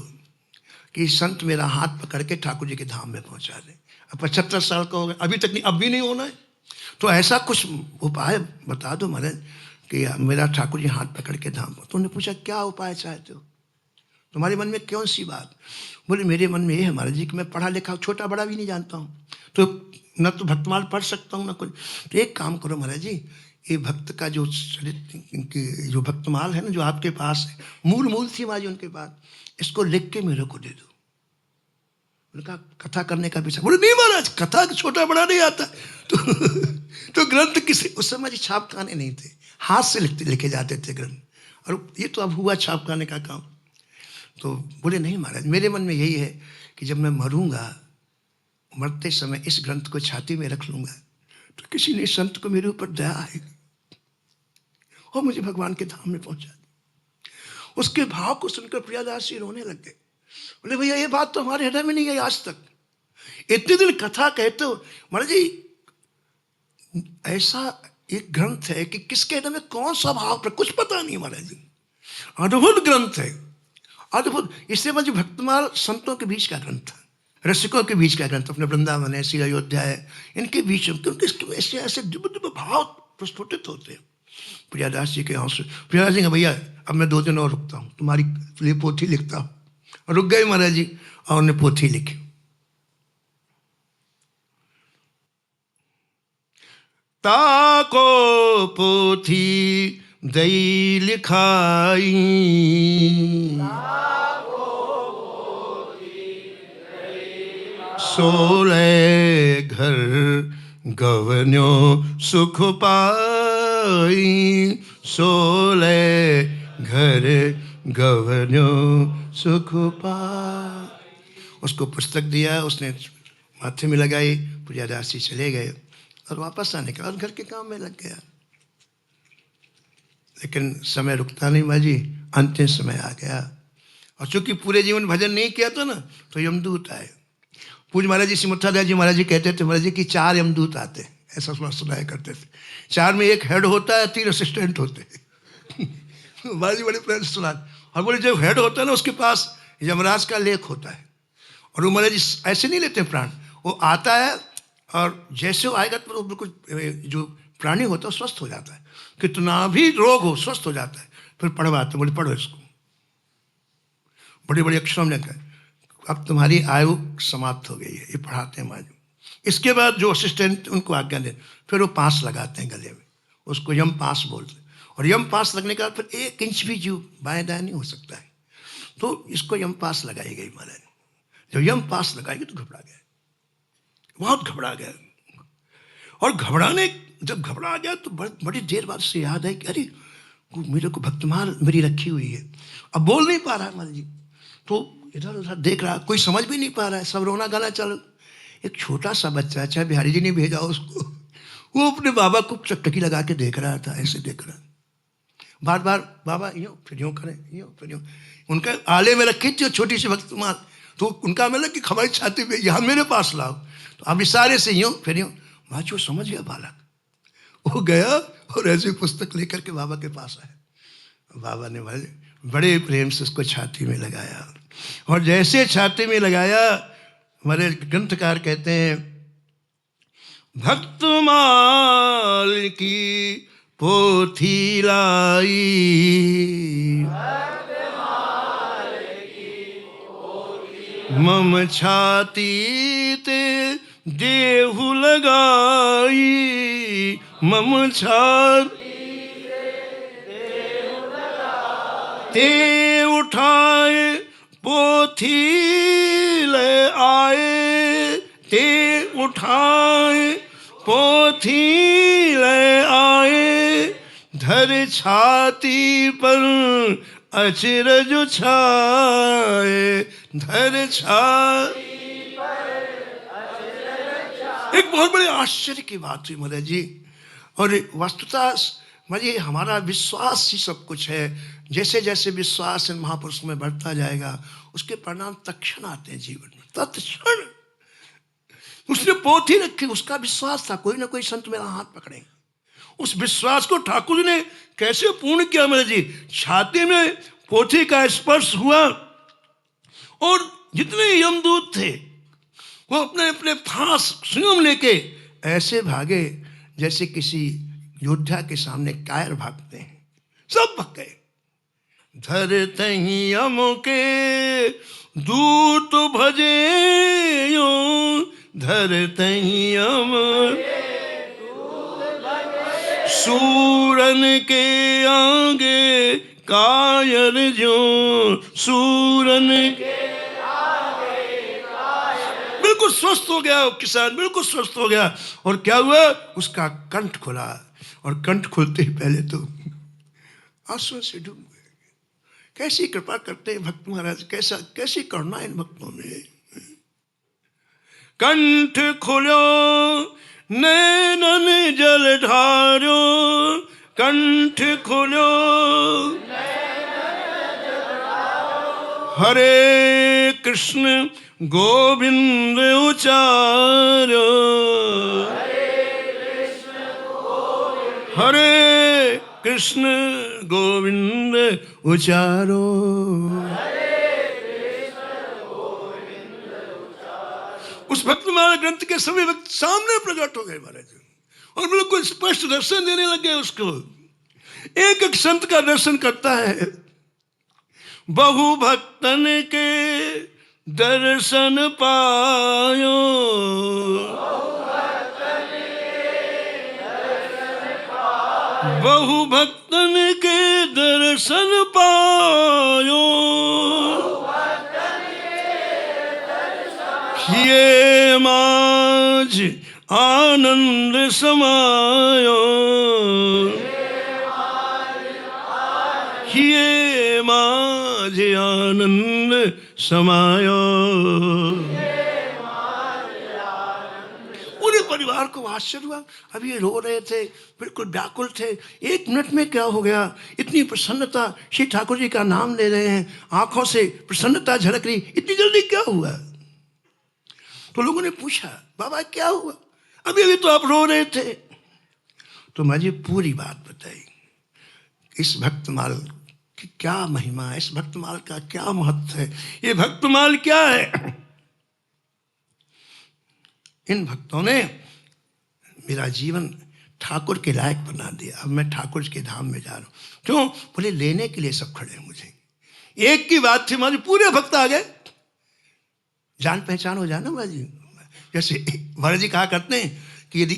कि संत मेरा हाथ पकड़ के ठाकुर जी के धाम में पहुंचा दे। अब 75 साल का हो गया, अभी तक नहीं, अब भी नहीं होना है, तो ऐसा कुछ उपाय बता दो महाराज कि मेरा ठाकुर जी हाथ पकड़ के धाम। तो उन्होंने पूछा क्या उपाय चाहते हो, तुम्हारे मन में कौन सी बात। बोले मेरे मन में ये है महाराज जी कि मैं पढ़ा लिखा छोटा बड़ा भी नहीं जानता हूँ, तो न तो भक्तमाल पढ़ सकता हूँ न कुछ। तो एक काम करो महाराज जी, ये भक्त का जो चरित्र, जो भक्तमाल है ना जो आपके पास है, मूल थी महाराज उनके पास, इसको लिख के मेरे को दे दो। उनका कथा करने का विचार। बोले नहीं महाराज कथा छोटा बड़ा नहीं आता। तो ग्रंथ किसी उस समय छाप खाने नहीं थे, हाथ से लिखे जाते थे ग्रंथ, और ये तो अब हुआ छाप खाने का काम। तो बोले नहीं महाराज मेरे मन में यही है कि जब मैं मरूंगा, मरते समय इस ग्रंथ को छाती में रख लूंगा तो किसी ने संत को मेरे ऊपर दया आएगी और मुझे भगवान के धाम में पहुंचा दे। उसके भाव को सुनकर प्रियादास जी रोने लग गए। बोले भैया ये बात तो हमारे हृदय में नहीं है आज तक, इतने दिन कथा कहते हो। महाराज जी ऐसा एक ग्रंथ है कि किसके हृदय में कौन सा भाव पर कुछ पता नहीं महाराज जी, अद्भुत ग्रंथ है, अद्भुत। इससे मुझे भक्तमाल संतों के बीच का ग्रंथ है, रसिकों के बीच का ग्रंथ, अपने वृंदावन है, श्री अयोध्या है, इनके बीच में क्योंकि ऐसे ऐसे दिव्य भाव प्रस्फुटित होते हैं। प्रियादास जी के हौसले, प्रियादास जी भैया अब मैं 2 दिन और रुकता हूँ, तुम्हारी लिए पोथी लिखता हूँ। रुक गए महाराज जी और उन्हें पोथी लिखी। ताको पोथी दई लिखाई, सोले घर गवन्यो सुख पाई, सोले घर गवन्यो सुख पाई। उसको पुस्तक दिया, उसने माथे में लगाई, प्रियादास जी चले गए और वापस आने के बाद घर के काम में लग गया। लेकिन समय रुकता नहीं बाजी, अंतिम समय आ गया और चूंकि पूरे जीवन भजन नहीं किया था ना, तो यमदूत आए। पूज महाराज जी सिमुत्थादास जी महाराज जी कहते थे महाराज जी कि 4 यमदूत आते, ऐसा सुनाया करते थे। 4 में एक हेड होता है, 3 असिस्टेंट होते हैं। महाराज जी बड़े प्यार से सुना। और बोले जब हेड होता है ना उसके पास यमराज का लेख होता है, और वो महाराज जी ऐसे नहीं लेते प्राण, वो आता है और जैसे वो आएगा तो बिल्कुल जो प्राणी होता है स्वस्थ हो जाता है, कितना भी रोग हो स्वस्थ हो जाता है। फिर पढ़वाते, बोले पढ़ो इसको, बड़े बड़े अक्षरों में कहा अब तुम्हारी आयु समाप्त हो गई है, ये पढ़ाते हैं महाराज। इसके बाद जो असिस्टेंट उनको आज्ञा दे, फिर वो पास लगाते हैं गले में, उसको यम पास बोलते हैं। और यम पास लगने के बाद फिर 1 इंच भी जीव बाएं दाएं नहीं हो सकता है, तो इसको यम पास लगाई गई महाराज। जब यम पास लगाएगी तो घबरा गया, बहुत घबरा गया। और जब घबरा गया तो बड़ी देर बाद से याद है कि अरे मेरे को भक्तमाल मेरी रखी हुई है, अब बोल नहीं पा रहा है महाराज जी। तो इधर उधर देख रहा, कोई समझ भी नहीं पा रहा है, सब रोना गाना चल। एक छोटा सा बच्चा, चाहे बिहारी जी ने भेजा उसको, वो अपने बाबा को चकटकी लगा के देख रहा था, ऐसे देख रहा, बार बार बाबा यूँ फिर यूँ करें, यूँ फिर यूँ। उनका आले में रखी थी छोटी सी भक्तमाल, तो उनका मतलब कि हमारी छाती पे यहाँ मेरे पास लाओ, तो अब इशारे से यूँ फिर यूँ। माँ जो समझ गया बालक, वो गया और ऐसी पुस्तक लेकर के बाबा के पास आए। बाबा ने बड़े प्रेम से उसको छाती में लगाया, और जैसे छाती में लगाया, हमारे ग्रंथकार कहते हैं, भक्तमाल की पोथी लाई, मम छाती ते देहु लगाई, मम छाती ते उठाए पोथी ले आए, ते उठाए पोथी ले आए, धर छाती पर अचरज छाए, धर छाती पर अचरज छाए। एक बहुत बड़े आश्चर्य की बात हुई महाराज जी। और वस्तुतः ये हमारा विश्वास ही सब कुछ है। जैसे जैसे विश्वास इन महापुरुषों में बढ़ता जाएगा, उसके परिणाम तत्क्षण आते हैं जीवन में, तत्क्षण। उसने पोथी रखी, उसका विश्वास था कोई ना कोई संत मेरा हाथ पकड़ेंगे। उस विश्वास को ठाकुर जी ने कैसे पूर्ण किया मेरे जी। छाती में पोथी का स्पर्श हुआ, और जितने यमदूत थे वो अपने अपने फांस स्वयं लेके ऐसे भागे जैसे किसी योद्धा के सामने कायर भागते हैं। सब भाग गए। धर तही यम के दूत भजे यो, धर तही यम सूरन के आगे कायर जो, सूरन के आगे कायर। बिल्कुल स्वस्थ हो गया वो किसान, बिल्कुल स्वस्थ हो गया। और क्या हुआ, उसका कंठ खुला, और कंठ खुलते ही पहले तो आंसुओं से डूब गए। कैसी कृपा करते हैं भक्त महाराज, कैसी करुणा इन भक्तों में। कंठ खुलो नैनन जल ढारो, कंठ खुलो हरे कृष्ण गोविंद उचारो, हरे कृष्ण गोविंद उचारो। उस भक्तमाला ग्रंथ के सभी भक्त सामने प्रकट हो गए महाराज, और बिल्कुल स्पष्ट दर्शन देने लगे उसको। एक एक संत का दर्शन करता है। बहु भक्तन के दर्शन पायो, बहु भक्तन के दर्शन पायो, ये माज आनंद समायो, ये माज आनंद समायो। पूरे परिवार को आश्चर्य हुआ। अब ये रो रहे थे, बिल्कुल व्याकुल थे। एक मिनट में क्या हो गया, इतनी प्रसन्नता, श्री ठाकुर जी का नाम ले रहे हैं, आंखों से प्रसन्नता झलक रही, इतनी जल्दी क्या हुआ। तो लोगों ने पूछा, बाबा क्या हुआ, अभी अभी तो आप रो रहे थे। तो मुझे पूरी बात बताई, इस भक्तमाल की क्या महिमा है, इस भक्तमाल का क्या महत्व है, ये भक्तमाल क्या है। इन भक्तों ने मेरा जीवन ठाकुर के लायक बना दिया। अब मैं ठाकुर के धाम में जा रहा हूँ। क्यों, बोले लेने के लिए सब खड़े हैं मुझे। एक की बात थी, हमारे पूरे भक्त आ गए। जान पहचान हो जाए ना महाराज जी। जैसे महाराज जी कहा करते हैं कि यदि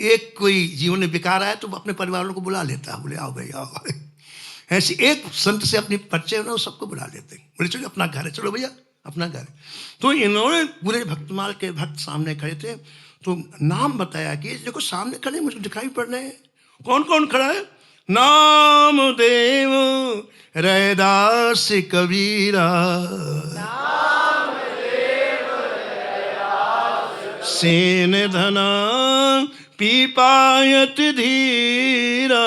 एक कोई जीवन में विकार आया तो अपने परिवार वालों को बुला लेता है, बोले आओ भाई आओ। ऐसे एक संत से अपनी परिचय ना, सबको बुला लेते हैं, बोले चलो अपना घर है, चलो भैया अपना घर है। तो इन्होंने पूरे भक्तमाल के भक्त सामने खड़े थे, तो नाम बताया कि देखो सामने खड़े मुझे दिखाई पड़ रहे हैं। कौन कौन खड़ा है, नाम देव रैदास कबीरा, सेन धना पीपायत धीरा,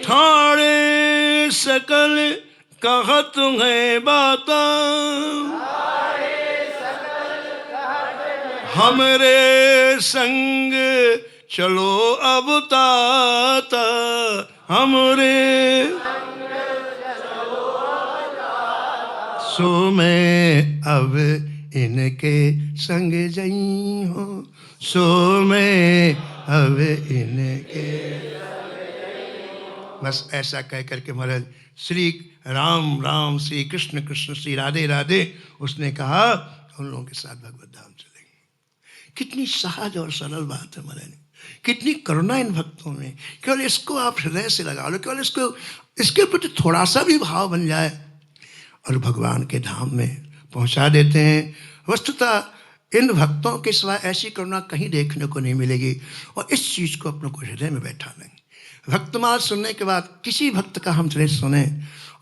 ठाड़े सकल कहत है बाता, हमरे संग चलो अब ताता, हमरे सो मैं अब इनके संग जई हो, सो मैं अब इनके। बस ऐसा कह करके महाराज श्री राम राम, श्री कृष्ण कृष्ण, श्री राधे राधे, उसने कहा उन लोगों के साथ भगवत धाम चलेंगे। कितनी सहज और सरल बात है महाराज, कितनी करुणा इन भक्तों में। केवल इसको आप हृदय से लगा लो, केवल इसको, इसके प्रति थोड़ा सा भी भाव बन जाए और भगवान के धाम में पहुंचा देते हैं। वस्तुतः इन भक्तों के सिवा ऐसी करुणा कहीं देखने को नहीं मिलेगी। और इस चीज़ को अपने को हृदय में बैठा लें। भक्तमाल सुनने के बाद किसी भक्त का हम चरित्र सुने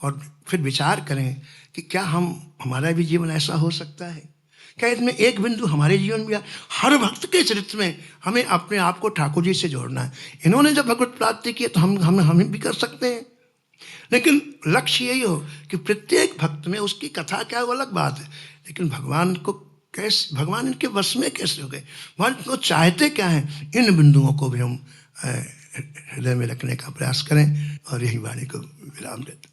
और फिर विचार करें कि क्या हमारा भी जीवन ऐसा हो सकता है, क्या इसमें एक बिंदु हमारे जीवन में। हर भक्त के चरित्र में हमें अपने आप को ठाकुर जी से जोड़ना है। इन्होंने जब भगवत प्राप्ति की तो हम भी कर सकते हैं, लेकिन लक्ष्य यही हो कि प्रत्येक भक्त में उसकी कथा क्या है वो अलग बात है, लेकिन भगवान को कैसे, भगवान इनके वश में कैसे हो गए, भगवान इनको चाहते क्या हैं, इन बिंदुओं को भी हम हृदय में रखने का प्रयास करें। और यही वाणी को विराम देते।